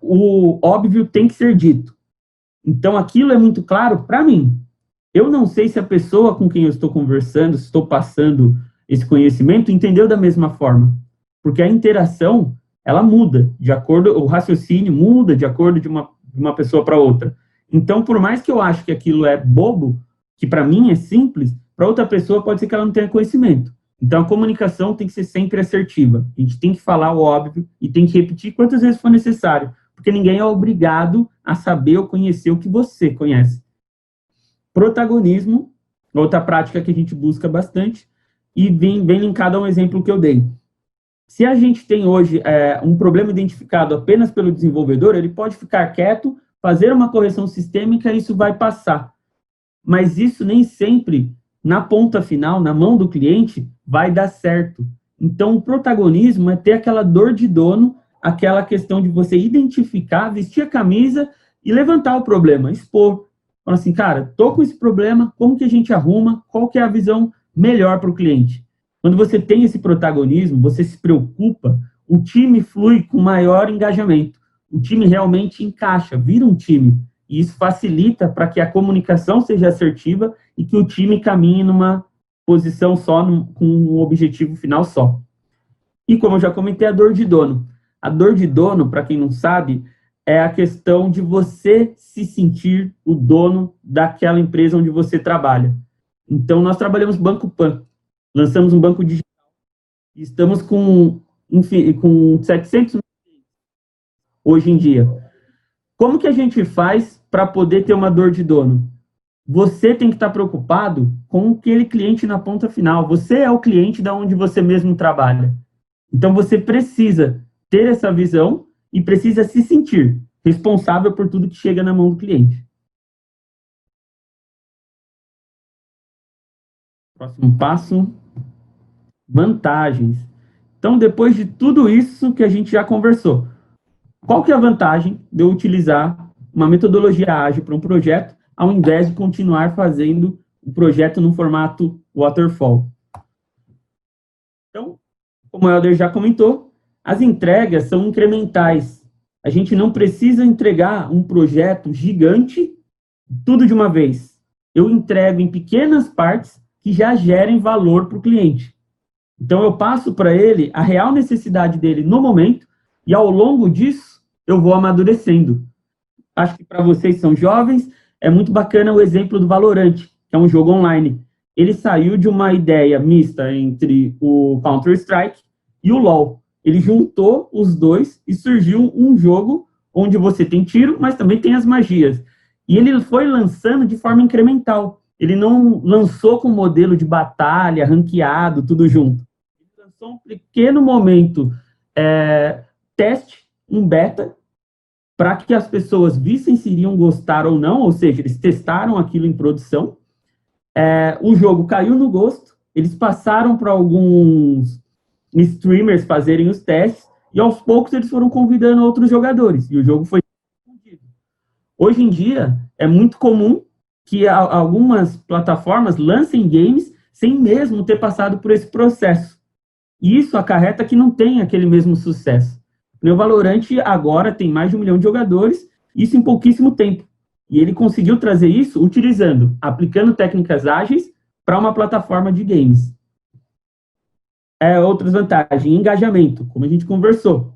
[SPEAKER 2] O óbvio tem que ser dito. Então, aquilo é muito claro para mim. Eu não sei se a pessoa com quem eu estou conversando, se estou passando esse conhecimento, entendeu da mesma forma. Porque a interação, ela muda, o raciocínio muda de acordo de uma pessoa para outra. Então, por mais que eu ache que aquilo é bobo, que para mim é simples, para outra pessoa pode ser que ela não tenha conhecimento. Então, a comunicação tem que ser sempre assertiva. A gente tem que falar o óbvio e tem que repetir quantas vezes for necessário, porque ninguém é obrigado a saber ou conhecer o que você conhece. Protagonismo, outra prática que a gente busca bastante, e vem linkado a um exemplo que eu dei. Se a gente tem hoje um problema identificado apenas pelo desenvolvedor, ele pode ficar quieto, fazer uma correção sistêmica e isso vai passar. Mas isso nem sempre, na ponta final, na mão do cliente, vai dar certo. Então, o protagonismo é ter aquela dor de dono, aquela questão de você identificar, vestir a camisa e levantar o problema, expor. Fala assim, cara, tô com esse problema, como que a gente arruma? Qual que é a visão melhor para o cliente? Quando você tem esse protagonismo, você se preocupa, o time flui com maior engajamento. O time realmente encaixa, vira um time. E isso facilita para que a comunicação seja assertiva e que o time caminhe numa posição só, com um objetivo final só. E como eu já comentei, a dor de dono. A dor de dono, para quem não sabe, é a questão de você se sentir o dono daquela empresa onde você trabalha. Então, nós trabalhamos Banco Pan. Lançamos um banco digital. Estamos com 700 mil hoje em dia. Como que a gente faz para poder ter uma dor de dono? Você tem que estar preocupado com aquele cliente na ponta final. Você é o cliente da onde você mesmo trabalha. Então, você precisa ter essa visão e precisa se sentir. responsável por tudo que chega na mão do cliente. Próximo passo, vantagens. Então, depois de tudo isso que a gente já conversou, qual que é a vantagem de eu utilizar uma metodologia ágil para um projeto, ao invés de continuar fazendo o projeto no formato waterfall? Então, como o Helder já comentou, as entregas são incrementais. A gente não precisa entregar um projeto gigante tudo de uma vez. Eu entrego em pequenas partes que já gerem valor para o cliente. Então, eu passo para ele a real necessidade dele no momento e, ao longo disso, eu vou amadurecendo. Acho que para vocês que são jovens, é muito bacana o exemplo do Valorant, que é um jogo online. Ele saiu de uma ideia mista entre o Counter-Strike e o LoL. Ele juntou os dois e surgiu um jogo onde você tem tiro, mas também tem as magias. E ele foi lançando de forma incremental. Ele não lançou com modelo de batalha, ranqueado, tudo junto. Ele lançou um pequeno momento, teste, um beta, para que as pessoas vissem se iriam gostar ou não, ou seja, eles testaram aquilo em produção. O jogo caiu no gosto, eles passaram para alguns streamers fazerem os testes, e aos poucos eles foram convidando outros jogadores, e o jogo foi difundido. Hoje em dia, é muito comum que algumas plataformas lancem games sem mesmo ter passado por esse processo. E isso acarreta que não tem aquele mesmo sucesso. O Valorant agora tem mais de 1 milhão de jogadores, isso em pouquíssimo tempo. E ele conseguiu trazer isso aplicando técnicas ágeis para uma plataforma de games. Outras vantagens, engajamento, como a gente conversou.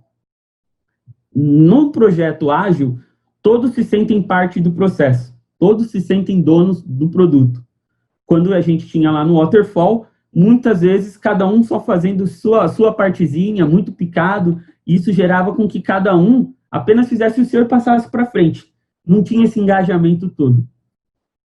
[SPEAKER 2] No projeto ágil, todos se sentem parte do processo, todos se sentem donos do produto. Quando a gente tinha lá no Waterfall, muitas vezes cada um só fazendo sua partezinha, muito picado, e isso gerava com que cada um apenas fizesse o seu e passasse para frente. Não tinha esse engajamento todo.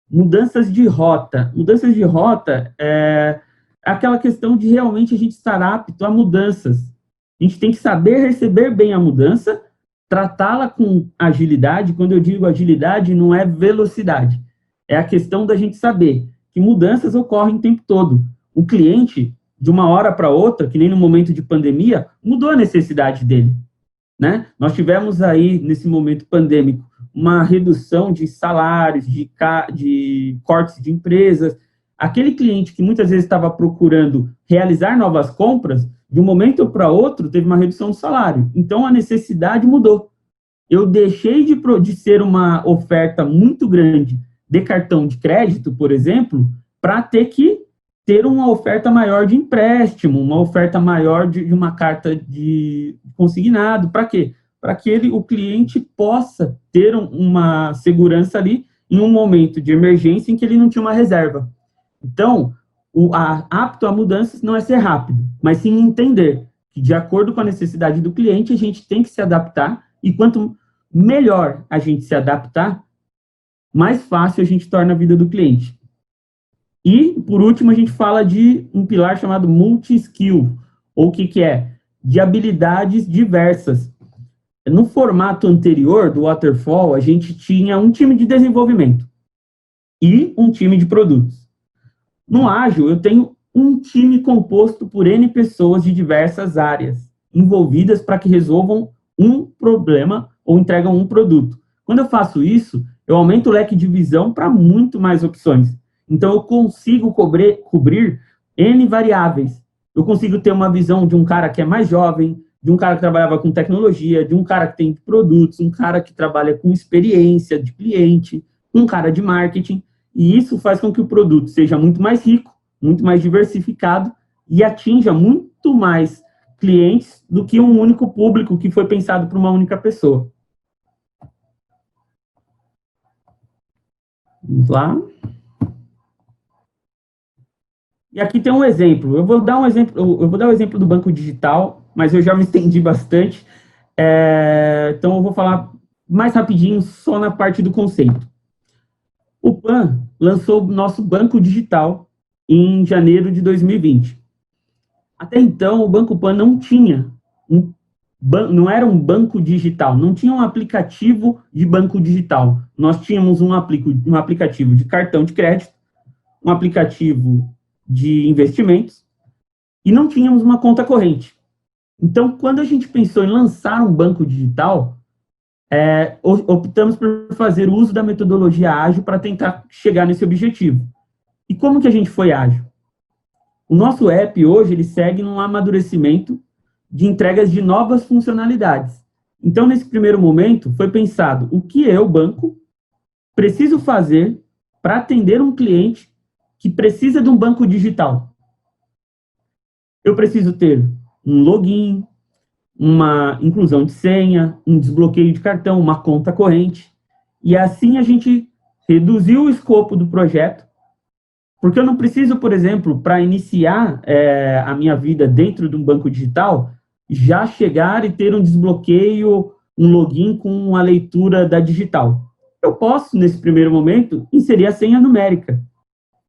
[SPEAKER 2] Mudanças de rota. Mudanças de rota é aquela questão de realmente a gente estar apto a mudanças. A gente tem que saber receber bem a mudança, tratá-la com agilidade. Quando eu digo agilidade, não é velocidade. É a questão da gente saber que mudanças ocorrem o tempo todo. O cliente, de uma hora para outra, que nem no momento de pandemia, mudou a necessidade dele, né? Nós tivemos aí, nesse momento pandêmico, uma redução de salários, de cortes de empresas. Aquele cliente que muitas vezes estava procurando realizar novas compras, de um momento para outro, teve uma redução do salário. Então, a necessidade mudou. Eu deixei de ser uma oferta muito grande de cartão de crédito, por exemplo, para ter uma oferta maior de empréstimo, uma oferta maior de uma carta de consignado. Para quê? Para que o cliente possa ter uma segurança ali em um momento de emergência em que ele não tinha uma reserva. Então, apto a mudanças não é ser rápido, mas sim entender que, de acordo com a necessidade do cliente, a gente tem que se adaptar, e quanto melhor a gente se adaptar, mais fácil a gente torna a vida do cliente. E, por último, a gente fala de um pilar chamado multi-skill, ou o que é? De habilidades diversas. No formato anterior do Waterfall, a gente tinha um time de desenvolvimento e um time de produtos. No Ágil, eu tenho um time composto por N pessoas de diversas áreas, envolvidas para que resolvam um problema ou entregam um produto. Quando eu faço isso, eu aumento o leque de visão para muito mais opções. Então, eu consigo cobrir N variáveis. Eu consigo ter uma visão de um cara que é mais jovem, de um cara que trabalhava com tecnologia, de um cara que tem produtos, um cara que trabalha com experiência de cliente, um cara de marketing. E isso faz com que o produto seja muito mais rico, muito mais diversificado e atinja muito mais clientes do que um único público que foi pensado para uma única pessoa. Vamos lá. E aqui tem um exemplo. Eu vou dar o exemplo do banco digital, mas eu já me estendi bastante. Então, eu vou falar mais rapidinho só na parte do conceito. O PAN lançou o nosso banco digital em janeiro de 2020. Até então, o Banco PAN não tinha um não era um banco digital, não tinha um aplicativo de banco digital. Nós tínhamos um aplicativo de cartão de crédito, um aplicativo de investimentos e não tínhamos uma conta corrente. Então, quando a gente pensou em lançar um banco digital, optamos por fazer uso da metodologia ágil para tentar chegar nesse objetivo. E como que a gente foi ágil? O nosso app hoje ele segue num amadurecimento de entregas de novas funcionalidades. Então, nesse primeiro momento, foi pensado o que eu, banco, preciso fazer para atender um cliente que precisa de um banco digital. Eu preciso ter um login, uma inclusão de senha, um desbloqueio de cartão, uma conta corrente. E assim a gente reduziu o escopo do projeto, porque eu não preciso, por exemplo, para iniciar a minha vida dentro de um banco digital, já chegar e ter um desbloqueio, um login com a leitura da digital. Eu posso, nesse primeiro momento, inserir a senha numérica.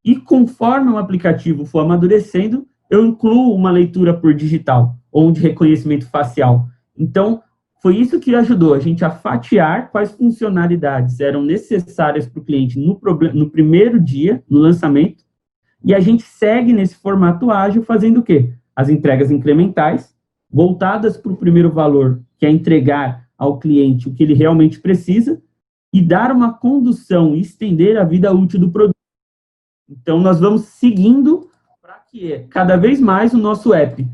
[SPEAKER 2] E conforme o aplicativo for amadurecendo, eu incluo uma leitura por digital, ou de reconhecimento facial. Então, foi isso que ajudou a gente a fatiar quais funcionalidades eram necessárias para o cliente no primeiro dia, no lançamento, e a gente segue nesse formato ágil fazendo o quê? As entregas incrementais, voltadas para o primeiro valor, que é entregar ao cliente o que ele realmente precisa, e dar uma condução e estender a vida útil do produto. Então, nós vamos seguindo para que cada vez mais o nosso app,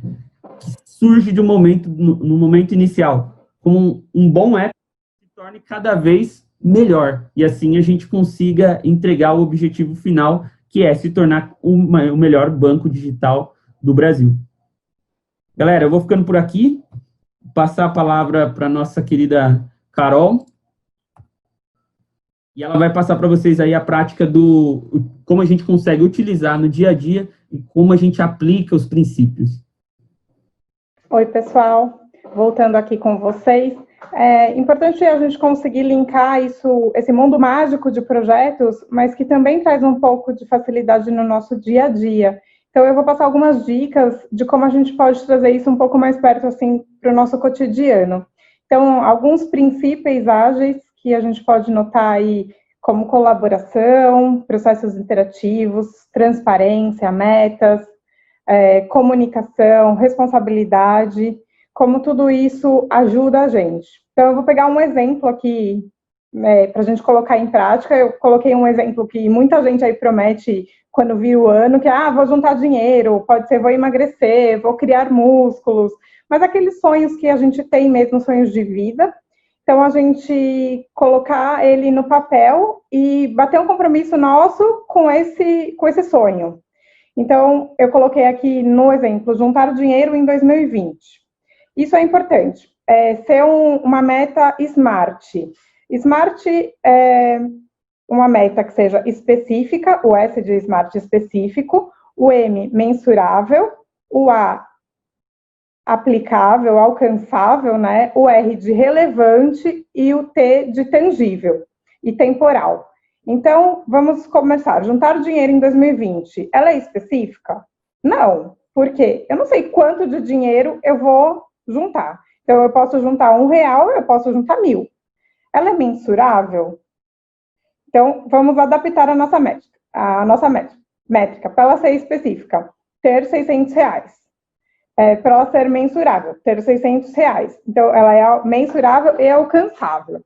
[SPEAKER 2] que surge no momento inicial, como um bom app, se torne cada vez melhor. E assim a gente consiga entregar o objetivo final, que é se tornar o melhor banco digital do Brasil. Galera, eu vou ficando por aqui, passar a palavra para a nossa querida Carol, e ela vai passar para vocês aí a prática do como a gente consegue utilizar no dia a dia e como a gente aplica os princípios.
[SPEAKER 3] Oi, pessoal. Voltando aqui com vocês. É importante a gente conseguir linkar esse mundo mágico de projetos, mas que também traz um pouco de facilidade no nosso dia a dia. Então, eu vou passar algumas dicas de como a gente pode trazer isso um pouco mais perto, assim, para o nosso cotidiano. Então, alguns princípios ágeis que a gente pode notar aí, como colaboração, processos interativos, transparência, metas, comunicação, responsabilidade, como tudo isso ajuda a gente. Então, eu vou pegar um exemplo aqui, para a gente colocar em prática. Eu coloquei um exemplo que muita gente aí promete quando vira o ano, que, vou juntar dinheiro, pode ser, vou emagrecer, vou criar músculos, mas aqueles sonhos que a gente tem mesmo, sonhos de vida. Então, a gente colocar ele no papel e bater um compromisso nosso com esse sonho. Então, eu coloquei aqui no exemplo, juntar dinheiro em 2020. Isso é importante, ser uma meta SMART. SMART é uma meta que seja específica, o S de SMART específico, o M mensurável, o A aplicável, alcançável, né? O R de relevante e o T de tangível e temporal. Então, vamos começar. Juntar dinheiro em 2020, ela é específica? Não. Por quê? Eu não sei quanto de dinheiro eu vou juntar. Então, eu posso juntar R$1, eu posso juntar 1.000. Ela é mensurável? Então, vamos adaptar a nossa métrica, para ela ser específica, ter R$600. Para ela ser mensurável, ter R$600. Então, ela é mensurável e alcançável.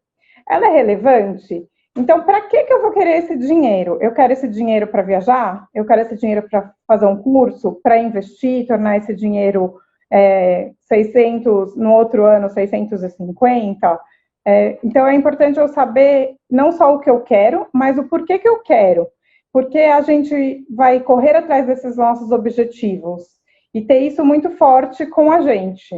[SPEAKER 3] Ela é relevante? Então, para que eu vou querer esse dinheiro? Eu quero esse dinheiro para viajar? Eu quero esse dinheiro para fazer um curso? Para investir, tornar esse dinheiro 600, no outro ano 650? Então, é importante eu saber não só o que eu quero, mas o porquê que eu quero. Porque a gente vai correr atrás desses nossos objetivos e ter isso muito forte com a gente.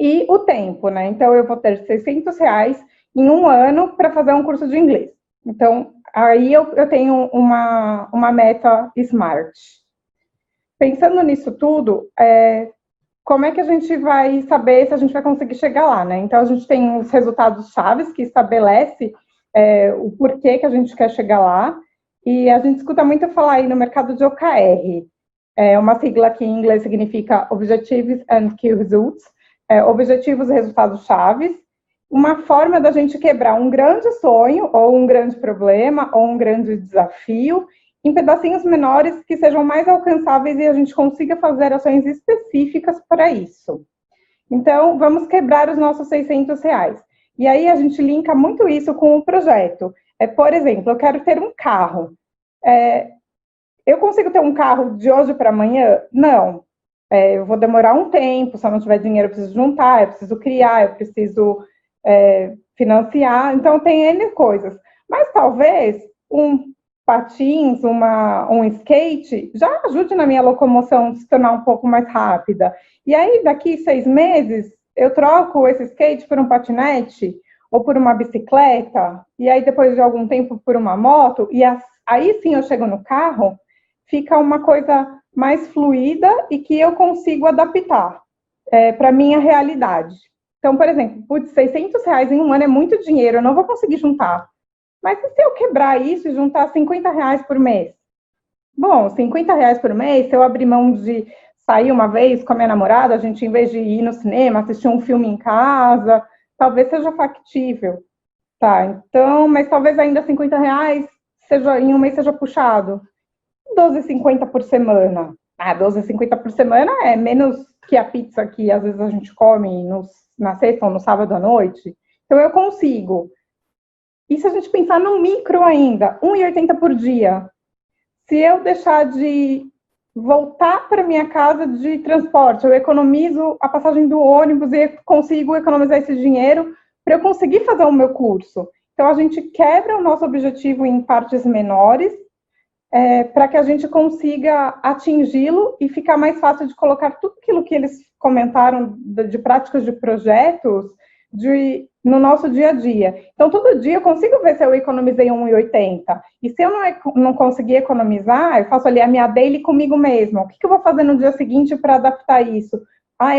[SPEAKER 3] E o tempo, né? Então, eu vou ter R$600 em um ano para fazer um curso de inglês. Então, aí eu tenho uma meta SMART. Pensando nisso tudo, como é que a gente vai saber se a gente vai conseguir chegar lá, né? Então, a gente tem os resultados chaves que estabelece o porquê que a gente quer chegar lá, e a gente escuta muito falar aí no mercado de OKR, uma sigla que em inglês significa Objectives and Key Results, objetivos e resultados chaves, uma forma da gente quebrar um grande sonho, ou um grande problema, ou um grande desafio, em pedacinhos menores que sejam mais alcançáveis e a gente consiga fazer ações específicas para isso. Então, vamos quebrar os nossos R$600. E aí a gente linka muito isso com o projeto. Por exemplo, eu quero ter um carro. Eu consigo ter um carro de hoje para amanhã? Não. Eu vou demorar um tempo, se eu não tiver dinheiro, eu preciso juntar, eu preciso criar, eu preciso financiar. Então, tem N coisas. Mas talvez um patins, um skate, já ajude na minha locomoção se tornar um pouco mais rápida. E aí, daqui 6 meses, eu troco esse skate por um patinete ou por uma bicicleta, e aí depois de algum tempo por uma moto, e aí sim eu chego no carro, fica uma coisa mais fluida e que eu consigo adaptar para a minha realidade. Então, por exemplo, R$600 em um ano é muito dinheiro, eu não vou conseguir juntar. Mas e se eu quebrar isso e juntar R$50 por mês? Bom, R$50 por mês, se eu abrir mão de sair uma vez com a minha namorada, a gente, em vez de ir no cinema, assistir um filme em casa, talvez seja factível. Tá, então, mas talvez ainda R$50 em um mês seja puxado. R$12,50 por semana. R$12,50 por semana é menos que a pizza que às vezes a gente come na sexta ou no sábado à noite. Então, eu consigo. E se a gente pensar no micro ainda, R$1,80 por dia, se eu deixar de voltar para minha casa de transporte, eu economizo a passagem do ônibus e consigo economizar esse dinheiro para eu conseguir fazer o meu curso. Então, a gente quebra o nosso objetivo em partes menores para que a gente consiga atingi-lo e ficar mais fácil de colocar tudo aquilo que eles comentaram de práticas de projetos no nosso dia a dia. Então, todo dia eu consigo ver se eu economizei R$1,80. E se eu não conseguir economizar, eu faço ali a minha daily comigo mesma. O que eu vou fazer no dia seguinte para adaptar isso?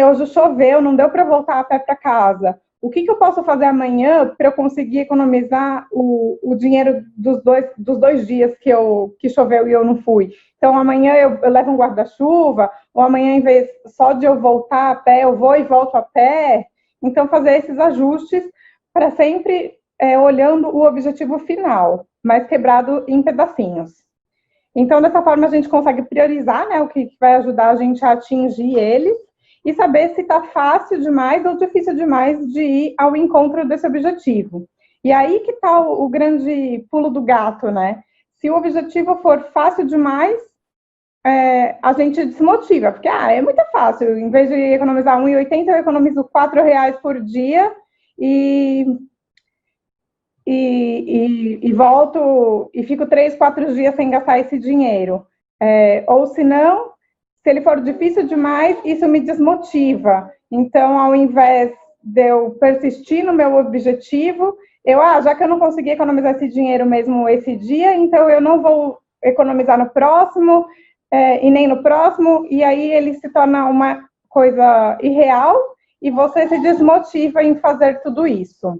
[SPEAKER 3] Hoje choveu, não deu para voltar a pé para casa. O que eu posso fazer amanhã para eu conseguir economizar o dinheiro dos dois dias que choveu e eu não fui? Então, amanhã eu levo um guarda-chuva, ou amanhã, em vez só de eu voltar a pé, eu vou e volto a pé. Então, fazer esses ajustes para sempre olhando o objetivo final, mas quebrado em pedacinhos. Então, dessa forma, a gente consegue priorizar, né, o que vai ajudar a gente a atingir eles e saber se está fácil demais ou difícil demais de ir ao encontro desse objetivo. E aí que está o grande pulo do gato, né? Se o objetivo for fácil demais, a gente desmotiva, porque é muito fácil. Em vez de economizar R$1,80, eu economizo R$4 por dia e volto e fico 3, 4 dias sem gastar esse dinheiro. Ou se não, se ele for difícil demais, isso me desmotiva. Então, ao invés de eu persistir no meu objetivo, já que eu não consegui economizar esse dinheiro mesmo esse dia, então eu não vou economizar no próximo, e nem no próximo, e aí ele se torna uma coisa irreal e você se desmotiva em fazer tudo isso.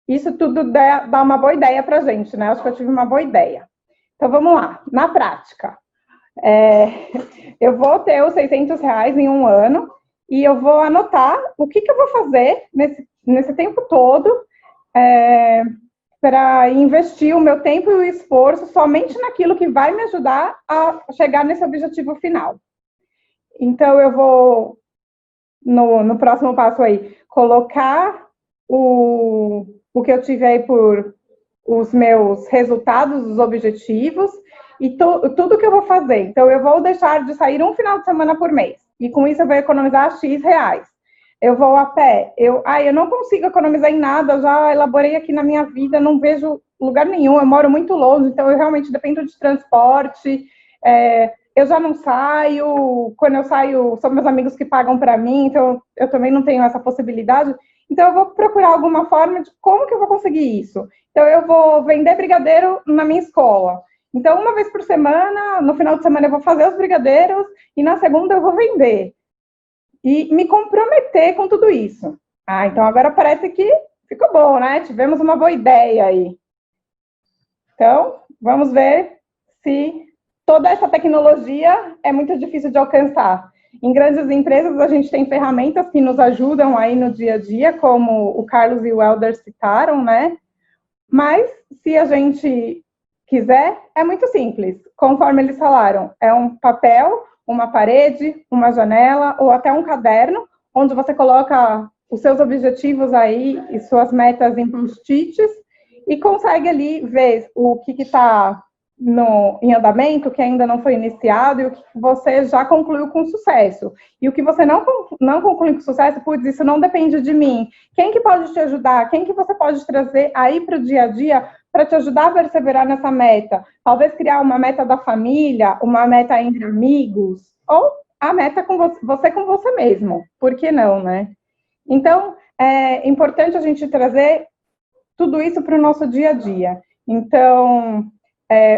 [SPEAKER 3] Isso tudo dá uma boa ideia para a gente, né? Acho que eu tive uma boa ideia. Então, vamos lá. Na prática, eu vou ter os R$600 em um ano e eu vou anotar o que eu vou fazer nesse tempo todo para investir o meu tempo e o esforço somente naquilo que vai me ajudar a chegar nesse objetivo final. Então, eu vou, no próximo passo aí, colocar o que eu tive aí por os meus resultados, os objetivos, e tudo que eu vou fazer. Então, eu vou deixar de sair um final de semana por mês, e com isso eu vou economizar X reais. Eu vou a pé, eu não consigo economizar em nada, já elaborei aqui na minha vida, não vejo lugar nenhum, eu moro muito longe, então eu realmente dependo de transporte, eu já não saio, quando eu saio, são meus amigos que pagam para mim, então eu também não tenho essa possibilidade, então eu vou procurar alguma forma de como que eu vou conseguir isso. Então eu vou vender brigadeiro na minha escola. Então, uma vez por semana, no final de semana eu vou fazer os brigadeiros e na segunda eu vou vender. E me comprometer com tudo isso. Então agora parece que ficou bom, né? Tivemos uma boa ideia aí. Então, vamos ver se toda essa tecnologia é muito difícil de alcançar. Em grandes empresas, a gente tem ferramentas que nos ajudam aí no dia a dia, como o Carlos e o Helder citaram, né? Mas, se a gente quiser, é muito simples. Conforme eles falaram, é um papel, uma parede, uma janela ou até um caderno, onde você coloca os seus objetivos aí e suas metas em post-its e consegue ali ver o que está em andamento, que ainda não foi iniciado e o que você já concluiu com sucesso. E o que você não concluiu com sucesso, putz, isso não depende de mim. Quem que pode te ajudar? Quem que você pode trazer aí para o dia a dia para te ajudar a perseverar nessa meta? Talvez criar uma meta da família, uma meta entre amigos, ou a meta com você com você mesmo. Por que não, né? Então, é importante a gente trazer tudo isso para o nosso dia a dia. Então,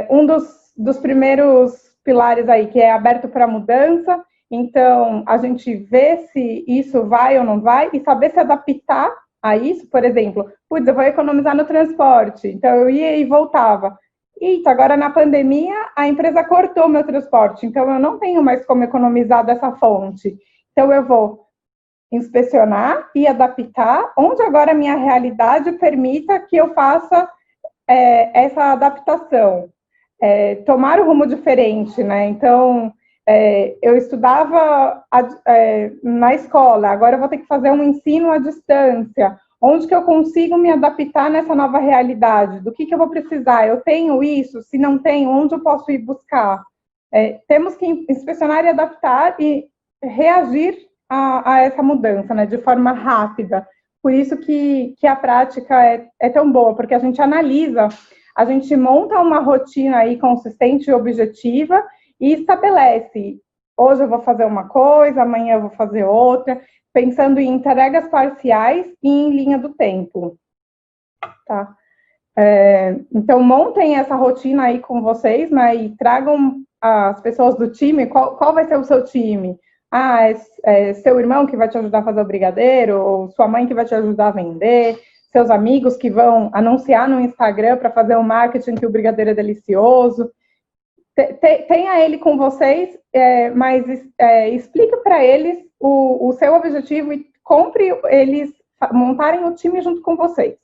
[SPEAKER 3] um dos primeiros pilares aí, que é aberto para mudança, então, a gente vê se isso vai ou não vai e saber se adaptar a isso. Por exemplo, putz, eu vou economizar no transporte, então eu ia e voltava. Eita, agora na pandemia a empresa cortou meu transporte, então eu não tenho mais como economizar dessa fonte. Então eu vou inspecionar e adaptar onde agora a minha realidade permita que eu faça essa adaptação. Tomar um rumo diferente, né? Então, eu estudava na escola, agora eu vou ter que fazer um ensino à distância. Onde que eu consigo me adaptar nessa nova realidade? Do que eu vou precisar? Eu tenho isso? Se não tenho, onde eu posso ir buscar? Temos que inspecionar e adaptar e reagir a essa mudança, né, de forma rápida. Por isso que a prática é tão boa, porque a gente analisa, a gente monta uma rotina aí consistente e objetiva e estabelece, hoje eu vou fazer uma coisa, amanhã eu vou fazer outra, pensando em entregas parciais e em linha do tempo. Tá? Então, montem essa rotina aí com vocês, né, e tragam as pessoas do time, qual vai ser o seu time? É seu irmão que vai te ajudar a fazer o brigadeiro, ou sua mãe que vai te ajudar a vender, seus amigos que vão anunciar no Instagram para fazer o marketing que o brigadeiro é delicioso. Tenha ele com vocês, mas explique para eles o seu objetivo e compre eles montarem o time junto com vocês.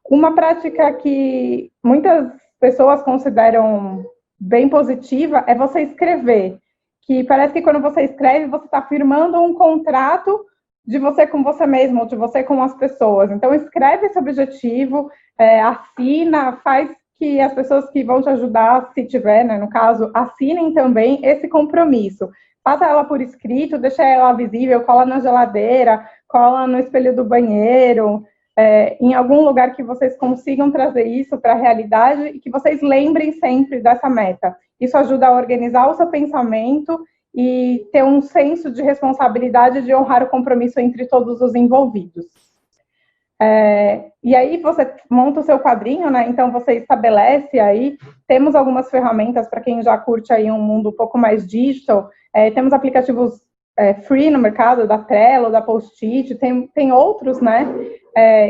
[SPEAKER 3] Uma prática que muitas pessoas consideram bem positiva é você escrever, que parece que quando você escreve, você está firmando um contrato de você com você mesmo, ou de você com as pessoas. Então, escreve esse objetivo, assina, faz que as pessoas que vão te ajudar, se tiver, né, no caso, assinem também esse compromisso. Faça ela por escrito, deixa ela visível, cola na geladeira, cola no espelho do banheiro, em algum lugar que vocês consigam trazer isso para a realidade e que vocês lembrem sempre dessa meta. Isso ajuda a organizar o seu pensamento e ter um senso de responsabilidade de honrar o compromisso entre todos os envolvidos. E aí você monta o seu quadrinho, né? Então você estabelece aí, temos algumas ferramentas para quem já curte aí um mundo um pouco mais digital, temos aplicativos free no mercado, da Trello, da Post-it, tem outros, né?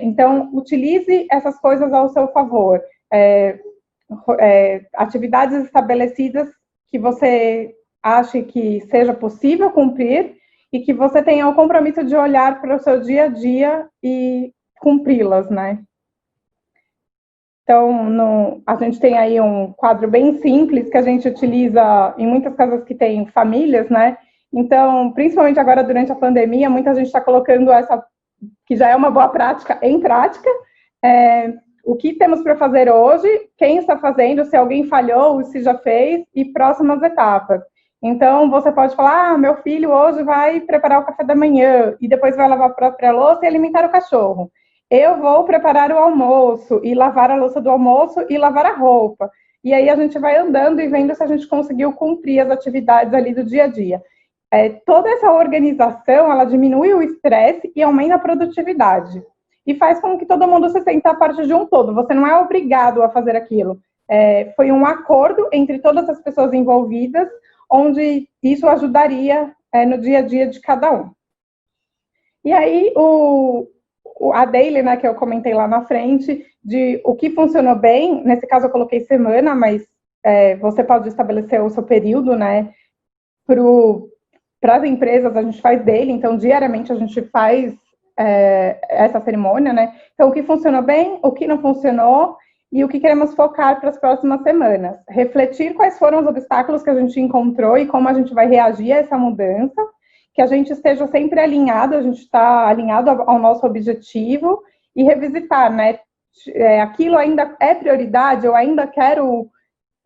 [SPEAKER 3] Então, utilize essas coisas ao seu favor. Atividades estabelecidas que você ache que seja possível cumprir e que você tenha o compromisso de olhar para o seu dia a dia e cumpri-las, né? Então, a gente tem aí um quadro bem simples que a gente utiliza em muitas casas que tem famílias, né? Então, principalmente agora durante a pandemia, muita gente está colocando essa, que já é uma boa prática, em prática. O que temos para fazer hoje, quem está fazendo, se alguém falhou, se já fez, e próximas etapas. Então, você pode falar, meu filho hoje vai preparar o café da manhã, e depois vai lavar a própria louça e alimentar o cachorro. Eu vou preparar o almoço, e lavar a louça do almoço, e lavar a roupa. E aí a gente vai andando e vendo se a gente conseguiu cumprir as atividades ali do dia a dia. Toda essa organização, ela diminui o estresse e aumenta a produtividade. E faz com que todo mundo se sinta parte de um todo. Você não é obrigado a fazer aquilo. Foi um acordo entre todas as pessoas envolvidas, onde isso ajudaria no dia a dia de cada um. E aí, a daily, né, que eu comentei lá na frente, de o que funcionou bem, nesse caso eu coloquei semana, mas você pode estabelecer o seu período, né, para as empresas, a gente faz daily, então diariamente a gente faz essa cerimônia, né? Então, o que funcionou bem, o que não funcionou e o que queremos focar para as próximas semanas. Refletir quais foram os obstáculos que a gente encontrou e como a gente vai reagir a essa mudança, que a gente esteja sempre alinhado, a gente está alinhado ao nosso objetivo e revisitar, né? Aquilo ainda é prioridade, eu ainda quero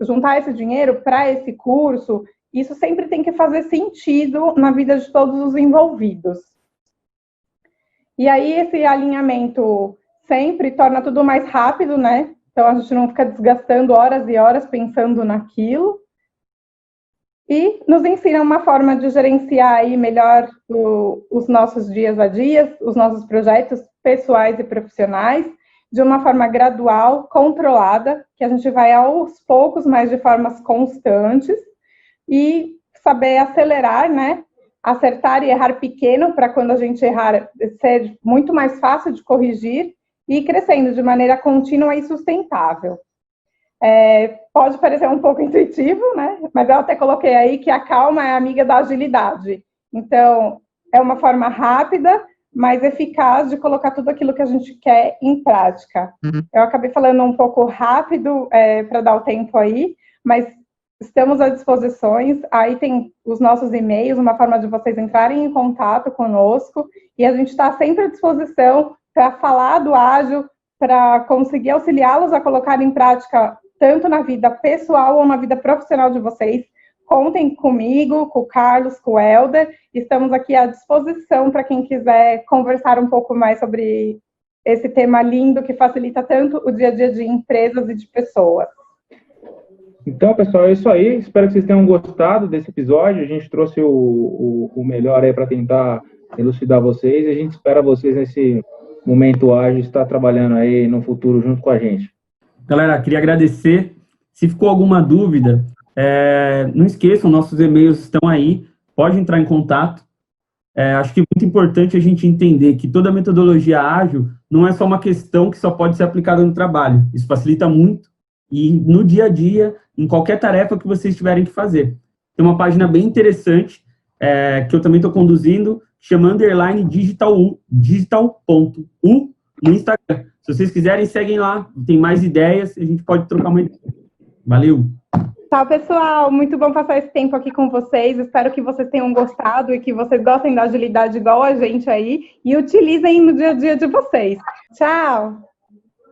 [SPEAKER 3] juntar esse dinheiro para esse curso. Isso sempre tem que fazer sentido na vida de todos os envolvidos. E aí, esse alinhamento sempre torna tudo mais rápido, né? Então, a gente não fica desgastando horas e horas pensando naquilo. E nos ensina uma forma de gerenciar aí melhor os nossos dias a dias, os nossos projetos pessoais e profissionais, de uma forma gradual, controlada, que a gente vai aos poucos, mas de formas constantes, e saber acelerar, né? Acertar e errar pequeno, para quando a gente errar ser muito mais fácil de corrigir e ir crescendo de maneira contínua e sustentável. Pode parecer um pouco intuitivo, né? Mas eu até coloquei aí que a calma é amiga da agilidade. Então, é uma forma rápida, mas eficaz de colocar tudo aquilo que a gente quer em prática. Eu acabei falando um pouco rápido para dar o tempo aí, mas estamos à disposição, aí tem os nossos e-mails, uma forma de vocês entrarem em contato conosco, e a gente está sempre à disposição para falar do ágil, para conseguir auxiliá-los a colocar em prática, tanto na vida pessoal ou na vida profissional de vocês. Contem comigo, com o Carlos, com o Helder, estamos aqui à disposição para quem quiser conversar um pouco mais sobre esse tema lindo que facilita tanto o dia a dia de empresas e de pessoas.
[SPEAKER 1] Então, pessoal, é isso aí. Espero que vocês tenham gostado desse episódio. A gente trouxe o melhor aí para tentar elucidar vocês. E a gente espera vocês nesse momento ágil, estar trabalhando aí no futuro junto com a gente.
[SPEAKER 2] Galera, queria agradecer. Se ficou alguma dúvida, não esqueçam, nossos e-mails estão aí. Pode entrar em contato. Acho que é muito importante a gente entender que toda metodologia ágil não é só uma questão que só pode ser aplicada no trabalho. Isso facilita muito. E no dia a dia, em qualquer tarefa que vocês tiverem que fazer. Tem uma página bem interessante, que eu também estou conduzindo, chama _digital.u no Instagram. Se vocês quiserem, seguem lá, tem mais ideias, a gente pode trocar uma ideia. Valeu!
[SPEAKER 3] Tchau, pessoal! Muito bom passar esse tempo aqui com vocês. Espero que vocês tenham gostado e que vocês gostem da agilidade igual a gente aí e utilizem no dia a dia de vocês. Tchau!